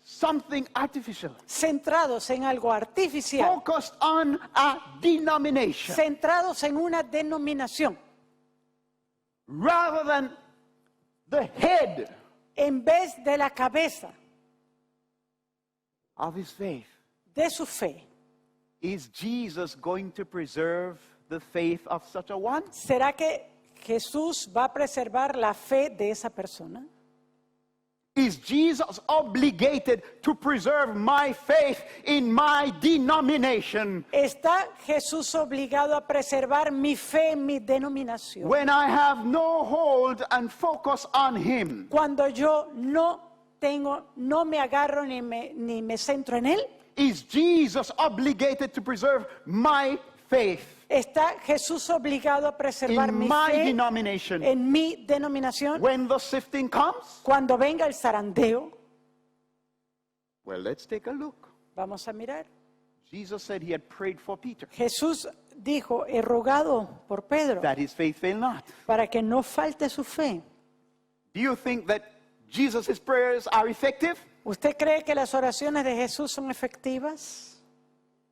something artificial, centrados en algo artificial, focused on a denomination, centrados en una denominación, rather than the head en vez de la cabeza of his faith. de su fe. Is Jesus going to preserve the faith of such a one? ¿Será que Jesús va a preservar la fe de esa persona? Is Jesus obligated to preserve my faith in my denomination ¿Está Jesús obligado a preservar mi fe en mi denominación? when I have no hold and focus on him? Cuando yo no me agarro ni me centro en él. Is Jesus obligated to preserve my faith ¿Está Jesús obligado a preservar in mi my fe denomination en mi denominación? when the sifting comes? Cuando venga el zarandeo, Well, let's take a look. vamos a mirar. Jesus said he had prayed for Peter Jesús dijo, he rogado por Pedro that his faith fail not. para que no falte su fe. Do you think that Jesus' prayers are effective? ¿Usted cree que las oraciones de Jesús son efectivas?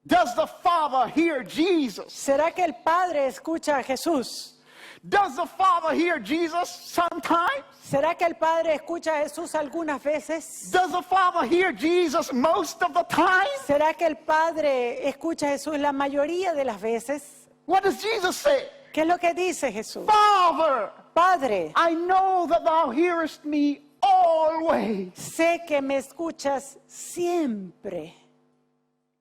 Does the Father hear Jesus? ¿Será que el Padre escucha a Jesús? Does the Father hear Jesus sometimes? ¿Será que el Padre escucha a Jesús algunas veces? Does the Father hear Jesus most of the time? ¿Será que el Padre escucha a Jesús la mayoría de las veces? What does Jesus say? ¿Qué es lo que dice Jesús? Father, Padre, I know that thou hearest me always, sé que me escuchas siempre,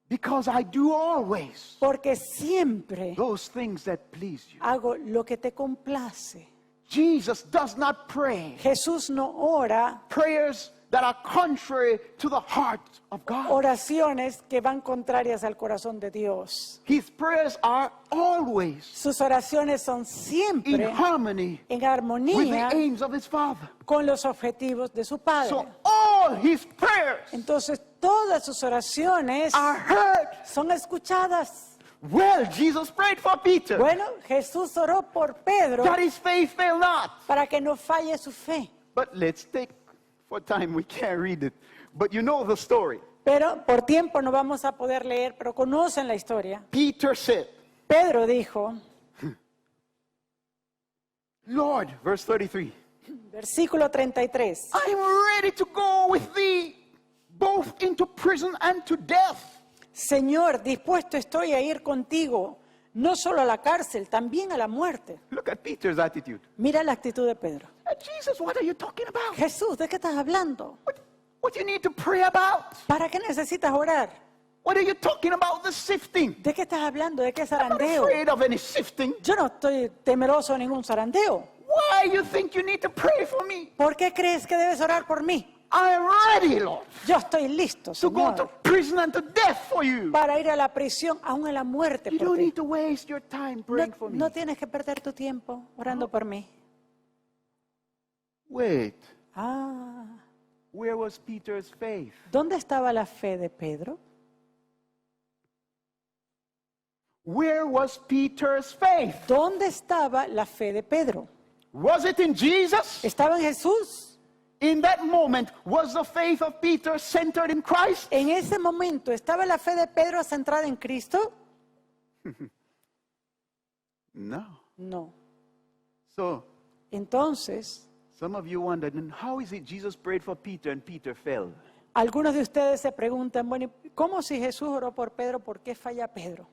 because I do always porque siempre those things that please you. hago lo que te complace. Jesus does not pray Jesús no ora prayers that are contrary to the heart of God. oraciones que van contrarias al corazón de Dios. His prayers are always Sus oraciones son in siempre harmony en with the armonía aims of his Father. con los objetivos de su Padre. So all his prayers Entonces todas sus oraciones are heard. son escuchadas. Well, Jesus prayed for Peter Bueno, Jesús oró por Pedro that his faith fail not. para que no falle su fe. But let's take, for time we can't read it, but you know the story. Pero por tiempo no vamos a poder leer, pero conocen la historia. Peter said, Pedro dijo, Lord, verse 33, versículo 33, I am ready to go with thee both into prison and to death. Señor, dispuesto estoy a ir contigo, no solo a la cárcel, también a la muerte. Look at Peter's attitude. Mira la actitud de Pedro. Jesus, what are you talking about? Jesús, ¿de qué estás hablando? What do you need to pray about? ¿Para qué necesitas orar? What are you talking about, the sifting? ¿De qué estás hablando? ¿De qué I'm not zarandeo? afraid of any sifting. Yo no estoy temeroso de ningún zarandeo. Why you think you need to pray for me? ¿Por qué crees que debes orar por mí? I am ready, Lord, Yo estoy listo, to go to Señor, prison and to death for you. para ir a la prisión, aún a la muerte You por don't ti. need to waste your time praying for me. No tienes que perder tu tiempo orando por mí. Wait, Ah, where was Peter's faith? ¿dónde estaba la fe de Pedro? Where was Peter's faith? ¿Dónde estaba la fe de Pedro? Was it in Jesus? ¿Estaba en Jesús? In that moment, was the faith of Peter centered in Christ? En ese momento, ¿estaba la fe de Pedro centrada en Cristo? No. No. So, Entonces, some of you wondered, "And how is it Jesus prayed for Peter and Peter fell?" algunos de ustedes se preguntan, bueno, ¿y ¿cómo si Jesús oró por Pedro, por qué falla Pedro?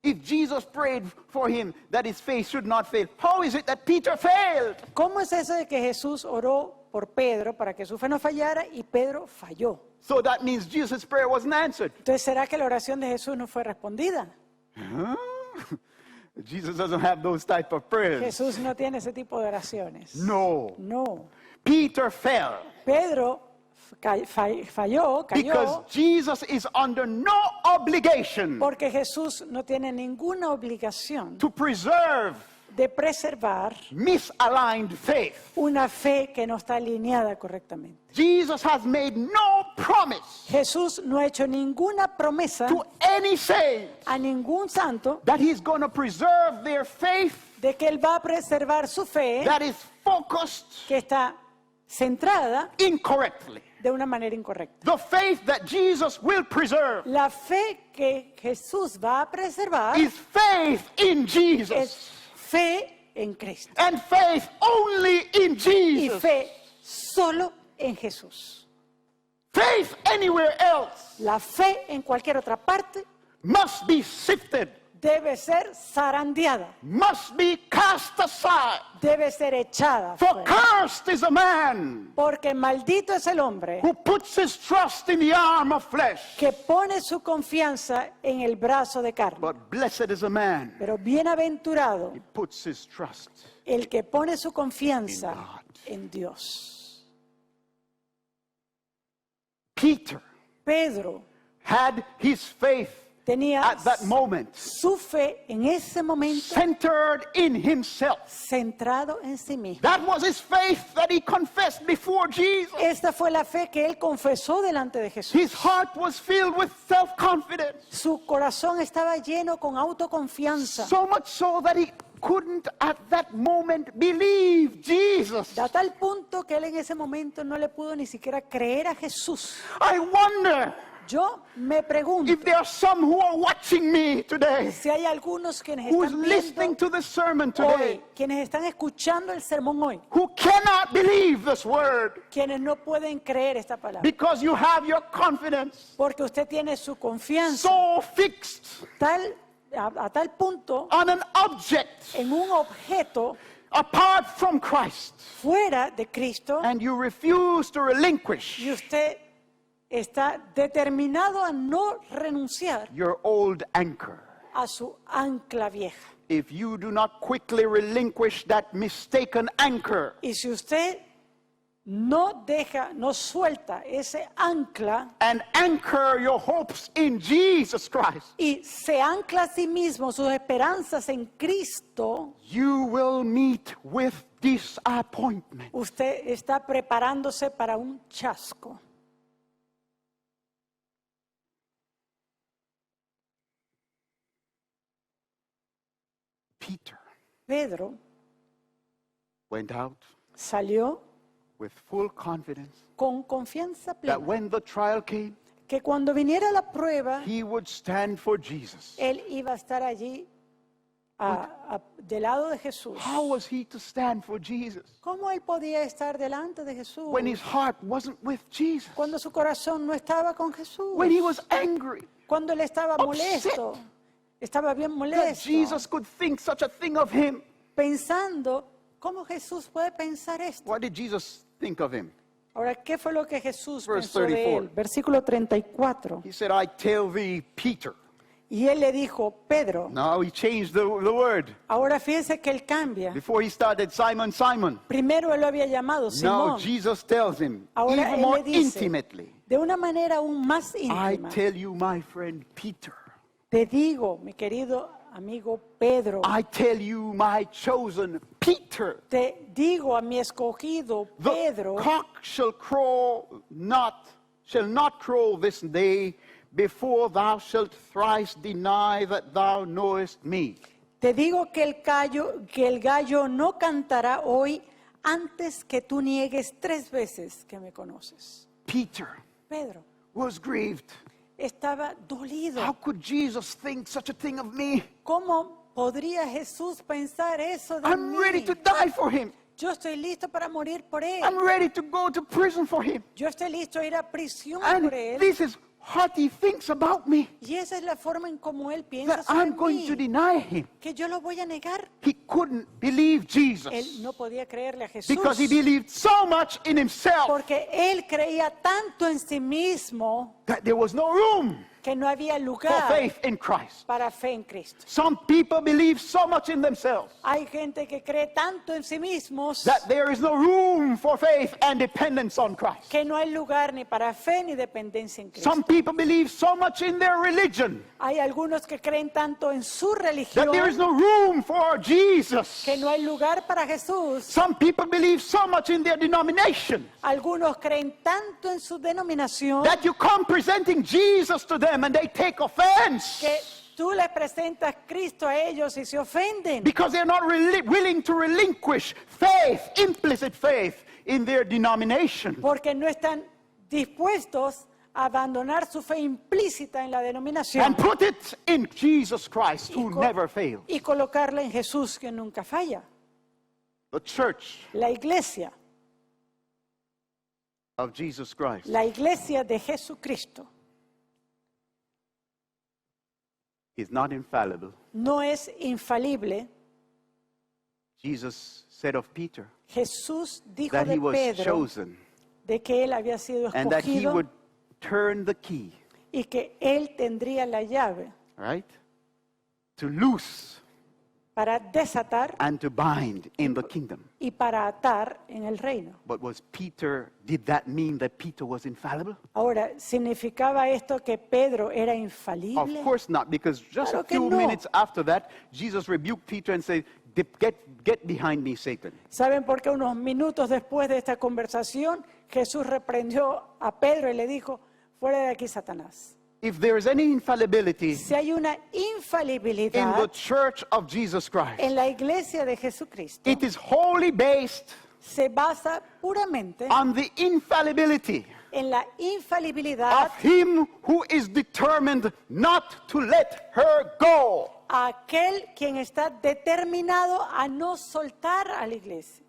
If Jesus prayed for him that his faith should not fail, how is it that Peter failed? ¿Cómo es eso de que Jesús oró por Pedro para que su fe no fallara y Pedro falló? So that means Jesus' prayer wasn't answered. Entonces, ¿será que la oración de Jesús no fue respondida? Huh? Jesus doesn't have those type of prayers. Jesús no tiene ese tipo de oraciones. No. No. Peter fell Pedro falló, because cayó, Jesus is under no obligation porque Jesús no tiene ninguna obligación to preserve de preservar misaligned faith. una fe que no está alineada correctamente. Jesus has made no promise Jesús no ha hecho ninguna promesa to any saint a ningún santo that he's going to preserve their faith de que Él va a preservar su fe that is focused que está centrada incorrectly. de una manera incorrecta. The faith that Jesus will preserve La fe que Jesús va a preservar is faith in Jesus es fe en Cristo and faith only in y Jesus. fe solo en Jesús. Faith anywhere else La fe en cualquier otra parte must be sifted, debe ser zarandeada, must be cast aside. debe ser echada For fuera. cursed is a man Porque maldito es el hombre who puts his trust in the arm of flesh. que pone su confianza en el brazo de carne. But blessed is a man Pero bienaventurado who puts his trust. el que pone su confianza In God. en Dios. Peter Pedro had his faith tenía at that moment su fe en ese momento centered in himself. centrado en sí mismo. That was his faith that he confessed before Jesus. Esta fue la fe que él confesó delante de Jesús. His heart was filled with self-confidence. Su corazón estaba lleno con autoconfianza. So much so that he couldn't at that moment believe Jesus. A tal punto que él en ese momento no le pudo ni siquiera creer a Jesús. I wonder Yo me pregunto if there are some who are watching me today, si hay algunos quienes who's están listening viendo to the sermon today, hoy, quienes están escuchando el sermón hoy, who cannot believe this word quienes no pueden creer esta palabra, because you have your confidence porque usted tiene su confianza so fixed a tal punto on an object en un objeto apart from Christ, fuera de Cristo, and you refuse to relinquish y usted está determinado a no renunciar your old anchor. a su ancla vieja. If you do not quickly relinquish that mistaken anchor, Y si usted no suelta ese ancla and anchor your hopes in Jesus Christ, y se ancla a sí mismo sus esperanzas en Cristo, you will meet with disappointment. usted está preparándose para un chasco. Peter Pedro went out salió with full confidence con confianza that plena when the trial came, que cuando viniera la prueba, he would stand for Jesus. él iba a estar allí del lado de Jesús. How was he to stand for Jesus ¿Cómo él podía estar delante de Jesús when his heart wasn't with Jesus? cuando su corazón no estaba con Jesús? When he was angry Cuando él estaba molesto, estaba bien that molesto, Jesus could think such a thing of him. pensando, ¿cómo Jesús puede pensar esto? What did Jesus think of him? Ahora, ¿qué fue lo que Jesús Verse pensó de 34. él? Versículo 34. He said, I tell thee, Peter. Y él le dijo, Pedro, Now he changed the word. ahora fíjense que él cambia. Before he started, Simon, Simon. Primero él lo había llamado Now Simón, Jesus tells him, ahora even él more le dice, intimately, de una manera aún más I íntima, tell you, my friend Peter. te digo, mi querido amigo Pedro, I tell you, my chosen Peter. te digo a mi escogido The Pedro, cock shall not crow this day before thou shalt thrice deny that thou knowest me. te digo que el gallo no cantará hoy antes que tú niegues 3 veces que me conoces. Peter Pedro was grieved. estaba dolido. How could Jesus think such a thing of me? ¿Cómo podría Jesús pensar eso de I'm mí? ready to die for him. Yo estoy listo para morir por él. I'm ready to go to prison for him. Yo estoy listo a ir a prisión And por él. this is what he thinks about me. Y esa es la forma en cómo él piensa That sobre I'm going to mí. deny him. Que yo lo voy a negar. He couldn't believe Jesus Él no podía creerle a Jesús. because he believed so much in himself Porque él creía tanto en sí mismo that there was no room que no había for lugar faith in Christ. para fe en Cristo. Some people believe so much in themselves Hay gente que cree tanto en sí mismos that there is no room for faith and dependence on Christ. que no hay lugar ni para fe ni dependencia en Cristo. Some people believe so much in their religion Hay algunos que creen tanto en su that religión there is no room for Jesus. que no hay lugar para Jesús. Some people believe so much in their denomination Algunos creen tanto en su denominación that you come presenting Jesus to them and they take offense que tú les presentas Cristo a ellos y se ofenden because they're not willing to relinquish faith, implicit faith in their denomination. porque no están dispuestos a abandonar su fe implícita en la denominación And put it in Jesus Christ, who co- never fails. y colocarla en Jesús que nunca falla. The church La iglesia of Jesus Christ de Jesucristo is not infallible. no es infalible. Jesus said of Peter Jesús dijo that he de was Pedro chosen de que él había sido and that he escogido would turn the key, y que él tendría la llave right? To loose para desatar and to bind in the kingdom. y para atar en el reino. But did that mean that Peter was infallible? Ahora, ¿significaba esto que Pedro era Of infalible? course not, because just Claro a que few no. minutes after that, Jesus rebuked Peter and said, get behind me, Satan. ¿Saben por qué unos minutos después de esta conversación Jesús reprendió a Pedro y le dijo, fuera de aquí, Satanás? if there is any infallibility si hay una in the infalibilidad church of Jesus Christ, en la iglesia de Jesucristo, it is wholly based se basa puramente on the infallibility en la infalibilidad of him who is determined not to let her go. a aquel quien está determinado a no soltar a la iglesia.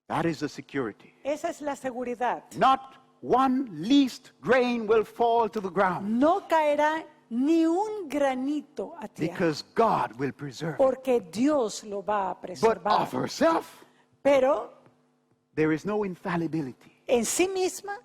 That is the security. Esa es la seguridad. Not one least grain will fall to the ground No caerá ni un granito a tierra, because God will preserve it. porque Dios lo va a But preservar. of herself, Pero there is no infallibility. en sí misma,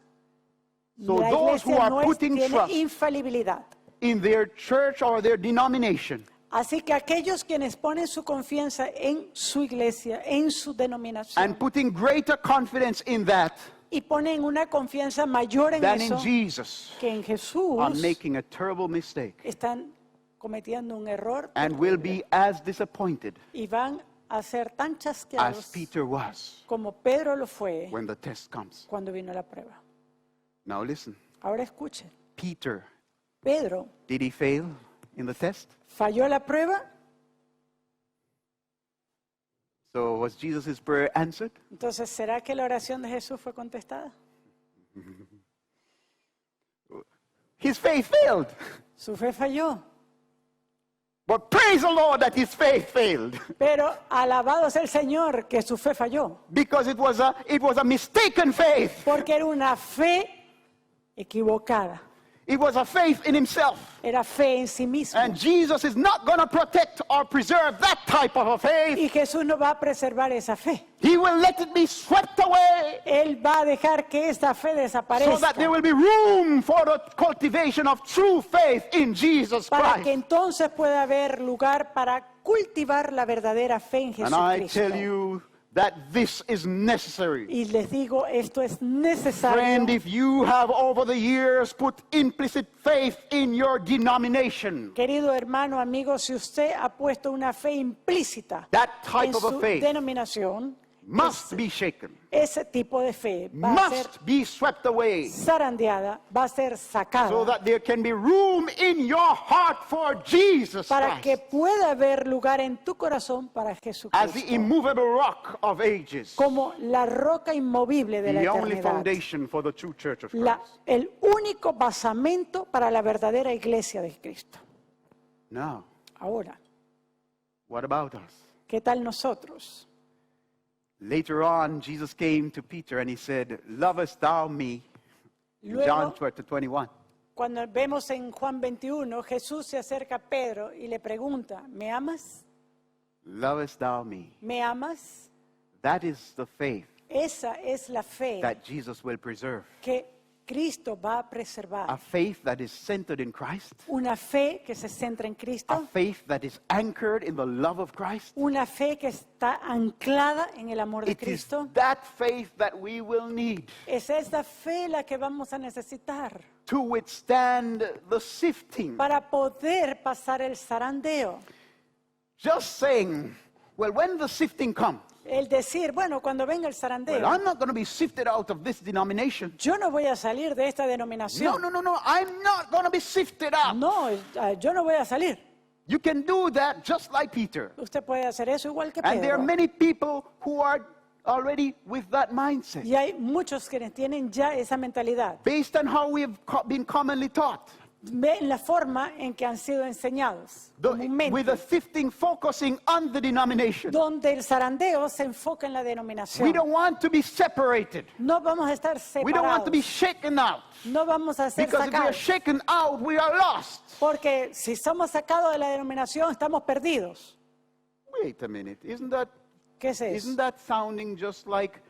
So la those who iglesia are no putting tiene trust infalibilidad. in their church or their denomination Así que aquellos quienes ponen su confianza en su iglesia, en su denominación, and putting greater confidence in that y ponen una confianza mayor en than in eso Jesus que en Jesús, are making a terrible mistake están cometiendo un error and will be as disappointed y van a ser tan as chasqueados Peter was como Pedro lo fue when the test comes. cuando vino la prueba. Now listen, Ahora escuchen, Peter, Pedro did he fail in the test? falló la prueba, So was Jesus' prayer answered? entonces ¿será que la oración de Jesús fue contestada? His faith failed. Su fe falló, But praise the Lord that his faith failed. pero alabado sea el Señor que su fe falló, Because it was a mistaken faith. porque era una fe equivocada, It was a faith in himself. era fe en sí mismo. And Jesus is not going to protect or preserve that type of a faith. Y Jesús no va a preservar esa fe. He will let it be swept away Él va a dejar que esta fe so that there desaparezca will be room for the cultivation of true faith in Jesus para que Christ. entonces pueda haber lugar para cultivar la verdadera fe en And I Jesucristo. tell you that this is necessary. Y les digo, esto es Friend, necesario. if you have over the years put implicit faith in your denomination, Querido hermano, amigo, si usted ha puesto una fe implícita that type en of a su faith denominación, must be shaken, ese tipo de fe va a ser must be swept away, zarandeada, va a ser so sacada that there can be room in your heart for Jesus para que Christ pueda haber lugar en tu corazón para as the Jesucristo, immovable rock of ages, como la roca inmovible de la the only eternidad, foundation for the true church of la- Christ. el único basamento para la verdadera iglesia de Cristo. Now, Ahora, what about us? ¿qué tal nosotros? Later on, Jesus came to Peter and he said, "Lovest thou me?" In John Luego, chapter 21. cuando vemos en Juan 21, Jesús se acerca a Pedro y le pregunta, ¿me amas? Lovest thou me? ¿Me amas? That is the faith Esa es la fe that Jesus will preserve. que Cristo va a A preservar. faith that is centered in Christ. Una fe que se centra en A Cristo. faith that is anchored in the love of Christ. Una fe que está anclada en el amor de It is Cristo. that faith that we will need Es esa fe la que vamos a necesitar to withstand the sifting. para poder pasar el zarandeo. Just saying, well, when the sifting comes, El decir, bueno, cuando venga el well, zarandeo, I'm not going to be sifted out of this denomination. yo no voy a salir de esta No, denominación. no, I'm not going to be sifted out. No, yo no voy a salir. You can do that just like Peter. Usted puede hacer eso igual que And there are Pedro. many people who are already with that mindset, Y hay muchos quienes tienen ya esa mentalidad. based on how we've been commonly taught. Ven la forma en que han sido enseñados comúnmente, With the sifting focusing on the denomination. donde el zarandeo se enfoca en la We denominación. don't want to be separated. No vamos a estar We don't want to be separados. shaken out. No vamos a ser Because if we are sacados. shaken out, we are lost. Porque si somos sacados de la denominación, estamos perdidos. Wait a minute. Isn't that ¿Qué es eso? Isn't that sounding just like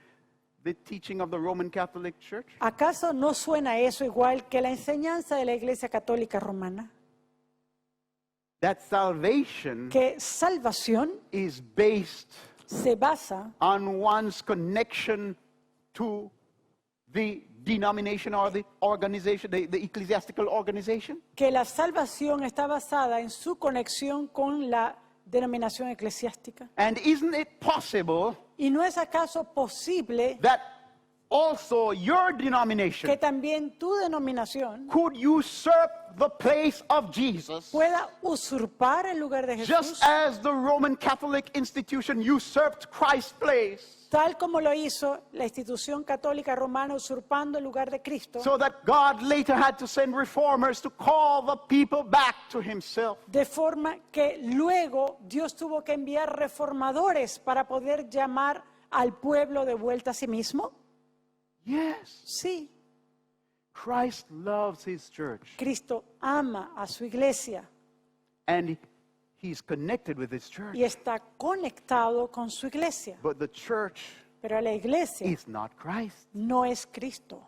the teaching of the Roman Catholic Church? ¿Acaso no suena eso igual que la enseñanza de la Iglesia Católica Romana? That salvation Que salvación is based se basa on one's connection to the denomination or the organization, the ecclesiastical organization. que la salvación está basada en su conexión con la denominación eclesiástica. And isn't it possible ¿Y no es acaso posible that also your que denomination también tu denominación could usurp the place of Jesus, pueda usurpar el lugar de Jesús, just as the Roman Catholic institution usurped Christ's place, tal como lo hizo la institución católica romana usurpando el lugar de Cristo, so that God later had to send reformers to call the people back to himself. de forma que luego Dios tuvo que enviar reformadores para poder llamar al pueblo de vuelta a sí mismo. Yes, Sí, Christ loves his church, Cristo ama a su iglesia and he's connected with his church. y está conectado con su iglesia, But the church pero la iglesia is not Christ. no es Cristo.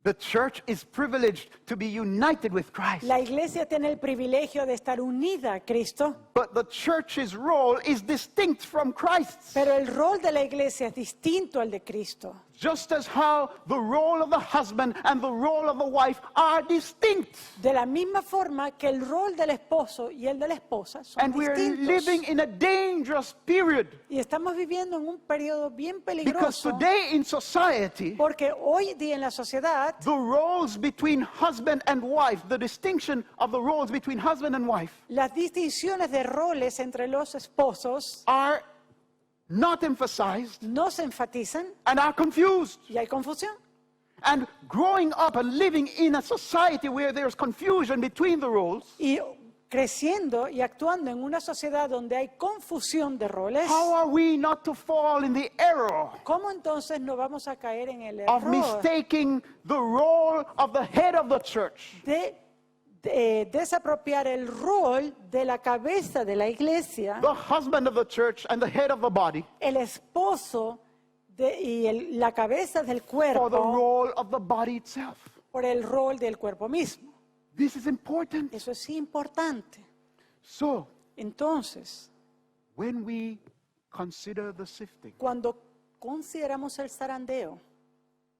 The church is privileged to be united with Christ. La iglesia tiene el privilegio de estar unida a Cristo, But the church's role is distinct from Christ's. pero el rol de la iglesia es distinto al de Cristo. Just as how the role of the husband and the role of the wife are distinct. De la misma forma que el rol del esposo y el de la esposa son And we are distintos. living in a dangerous period. Y estamos viviendo en un periodo bien Because peligroso, today in society, porque hoy día en la sociedad the roles between husband and wife, the distinction of the roles between husband and wife, las distinciones de roles entre los esposos are not emphasized no se enfatizan and are confused. y hay confusión. And growing up and living in a society where there's confusion between the roles, Y creciendo y actuando en una sociedad donde hay confusión de roles, how are we not to fall in the error ¿cómo entonces no vamos a caer en el of error mistaking the role of the head of the church, de desapropiar el rol de la cabeza de la iglesia, the husband of the church and the head of the body, el esposo la cabeza del for the cuerpo, role of the body itself? por el rol del cuerpo mismo? This is important. Eso es importante. So, Entonces, when we consider the sifting, cuando consideramos el zarandeo,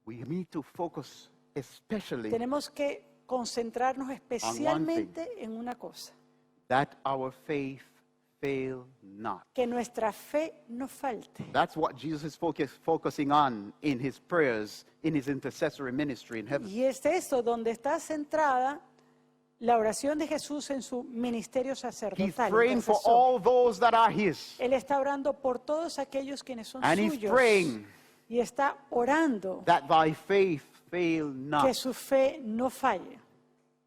we need to focus especially tenemos que concentrarnos especialmente en una cosa: that our faith fail not. que nuestra fe no falte. That's what Jesus is focusing on in his prayers, in his intercessory ministry in heaven. Y es eso donde está centrada la oración de Jesús en su ministerio He's sacerdotal. praying for intercesor. all those that are his. Él está orando por todos aquellos quienes son And he's suyos. praying Y está orando that thy faith fail que not. su fe no falle.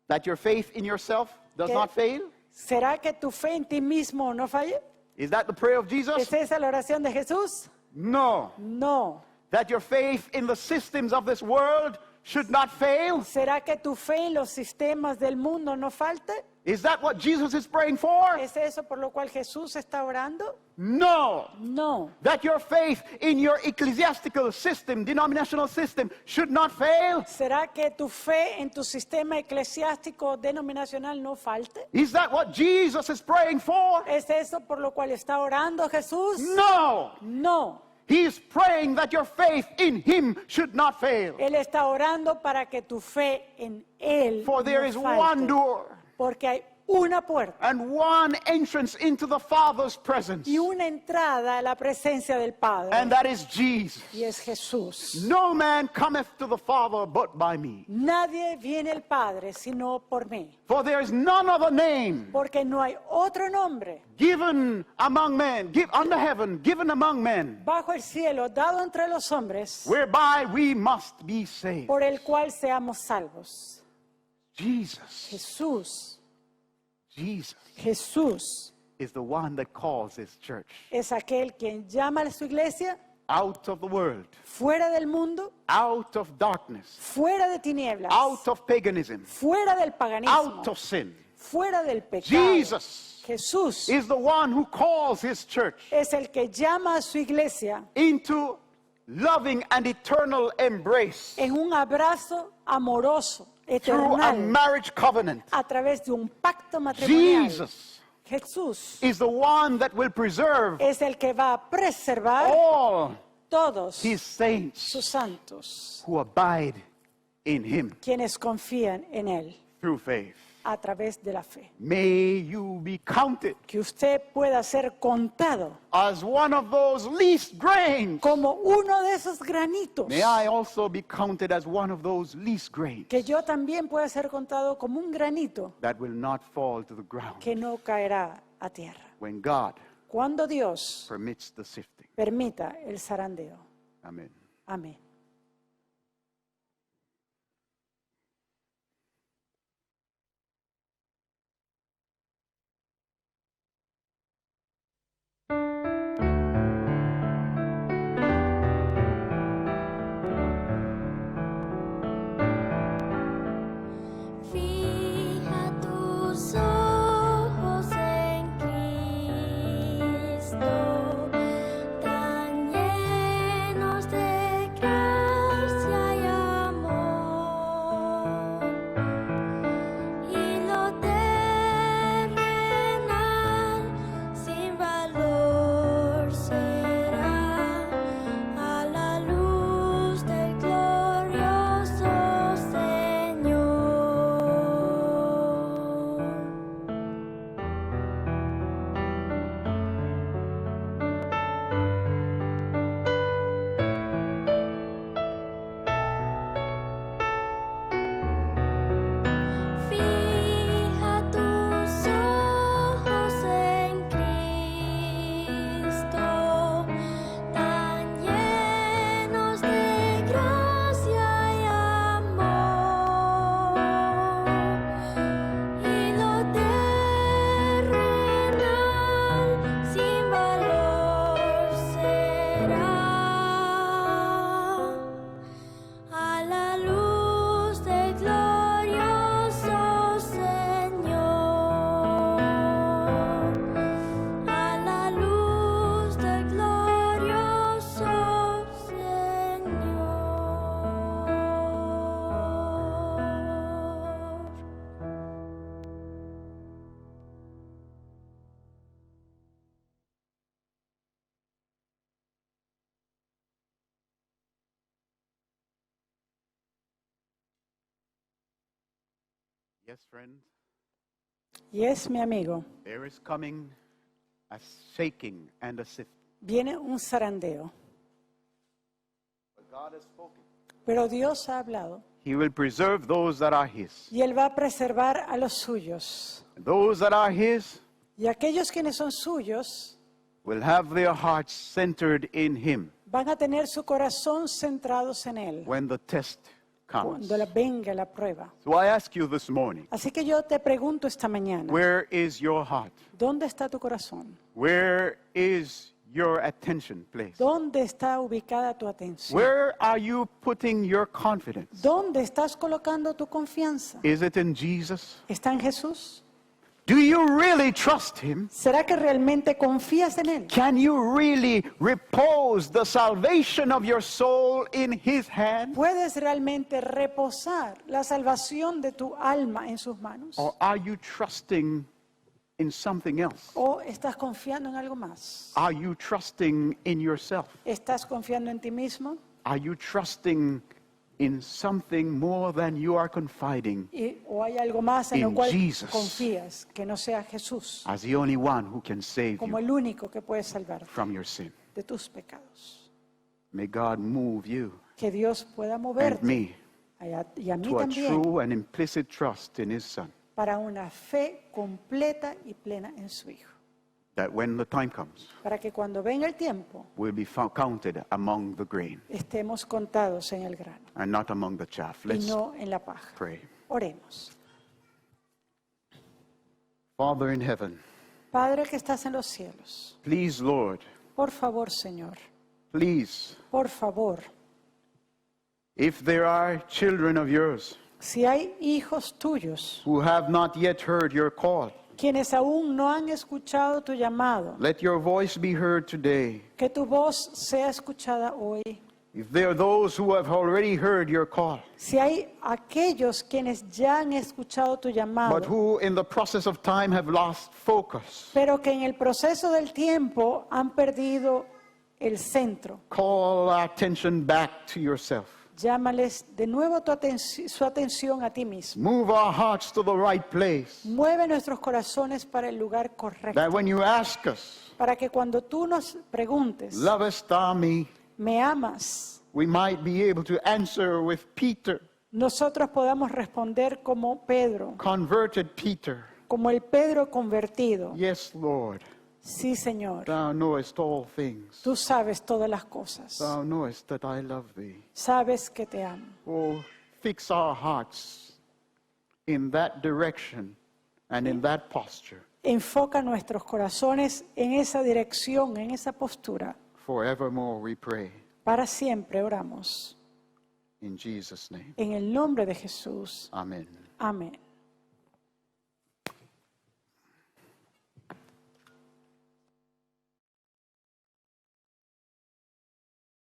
That your faith in yourself does Que- not fail? ¿Será que tu fe en ti mismo no falle? Is that the prayer of Jesus? ¿Es esa la oración de Jesús? No. No. That your faith in the systems of this world should not fail? ¿Será que tu fe en los sistemas del mundo no falte? Is that what Jesus is praying for? ¿Es eso por lo cual Jesús está orando? No. No. That your faith in your ecclesiastical system, denominational system, should not fail? ¿Será que tu fe en tu sistema eclesiástico denominacional no falte? Is that what Jesus is praying for? ¿Es eso por lo cual está orando Jesús? No. No. He is praying that your faith in him should not fail. Él está orando para que tu fe en Él For there no is falte. one door Porque hay una puerta and one entrance into the Father's presence, y una entrada a la presencia del Padre. and that is Jesus. Y es Jesús. No man cometh to the Father but by me. Nadie viene al Padre sino por mí. For there is none other name Porque no hay otro nombre given among men, under heaven, given among men, bajo el cielo dado entre los hombres whereby we must be saved. por el cual seamos salvos. Jesus, Jesús, Jesus Jesús is the one that calls his church es aquel quien llama a su iglesia out of the world, fuera del mundo, out of darkness, fuera de tinieblas, out of paganism, fuera del paganismo, out of sin. fuera del pecado. Jesus Jesús is the one who calls his church es el que llama a su iglesia into loving and eternal embrace en un abrazo amoroso, through a eternal, marriage covenant. a través de un pacto matrimonial. Jesus Jesús is the one that will preserve es el que va a preservar all todos his saints sus santos, who abide in him quienes confían en Él through faith. a través de la fe. May you be counted Que usted pueda ser contado as one of those least grains. como uno de esos granitos. May I also be counted as one of those least grains Que yo también pueda ser contado como un granito that will not fall to the ground que no caerá a tierra. when God Cuando Dios permits the sifting. permita el zarandeo. Amen. Amén. Fija tus ojos en Cristo, tan llenos de gracia y amor, y lo terrenal sin valor será a la luz del glorioso Señor. Fija tus ojos en Cristo, tan llenos de gracia y amor, y lo terrenal sin valor será a la luz del glorioso Señor, a la luz del glorioso Señor. Yes, friend, Y es mi amigo. there is coming a shaking and a sifting. Viene un zarandeo. But God has spoken. Pero Dios ha hablado. He will preserve those that are His. Y Él va a preservar a los suyos. And those that are His Y aquellos quienes son suyos will have their hearts centered in Him van a tener su corazón centrados en Él when the test comes. cuando venga la prueba. So I ask you this morning, Así que yo te pregunto esta mañana, where is your heart? ¿dónde está tu corazón? Where is your attention placed? ¿Dónde está ubicada tu atención? Where are you putting your confidence? ¿Dónde estás colocando tu confianza? Is it in Jesus? ¿Está en Jesús? Do you really trust Him? ¿Será que realmente confías en Él? Can you really repose the salvation of your soul in His hand? ¿Puedes realmente reposar la salvación de tu alma en sus manos? Or are you trusting in something else? ¿O estás confiando en algo más? Are you trusting in yourself? ¿Estás confiando en ti mismo? Are you trusting in something more than you are confiding ¿O hay algo más en lo In cual Jesus. confías que no sea Jesús as the only one who can save como you el único que puede salvarte from your sin? de tus pecados? May God move you Que Dios pueda and moverte me y a mí to a también true and implicit trust in His Son, para una fe completa y plena en su Hijo. that when the time comes, Para que cuando venga el tiempo we'll be counted among the grain estemos contados en el grano and not among the chaff. y Let's no en la paja. pray. Oremos. Father in heaven, Padre que estás en los cielos, please, Lord, por favor, Señor, please, por favor, if there are children of yours si hay hijos tuyos who have not yet heard your call, quienes aún no han escuchado tu llamado, let your voice be heard today. que tu voz sea escuchada hoy. If there are those who have already heard your call, Si hay aquellos quienes ya han escuchado tu but llamado, who in the process of time have lost focus, pero que en el proceso del tiempo han perdido el centro, call our attention back to yourself. Llámales de nuevo su atención a ti mismo. Move our hearts to the right place. Mueve nuestros corazones para el lugar That correcto. when you ask us, Para que cuando tú nos preguntes, lovest thou me, ¿me amas? we might be able to answer with Peter, Nosotros podamos responder como Pedro, converted Peter. como el Pedro convertido. Yes, Lord, Sí, Señor, thou knowest all things. tú sabes todas las cosas. Thou knowest that I love thee. Sabes que te amo. Oh, fix our hearts in that direction and in that posture. Enfoca nuestros corazones en esa dirección, en esa postura. Forevermore we pray. Para siempre oramos. In Jesus' name. En el nombre de Jesús. Amen. Amén.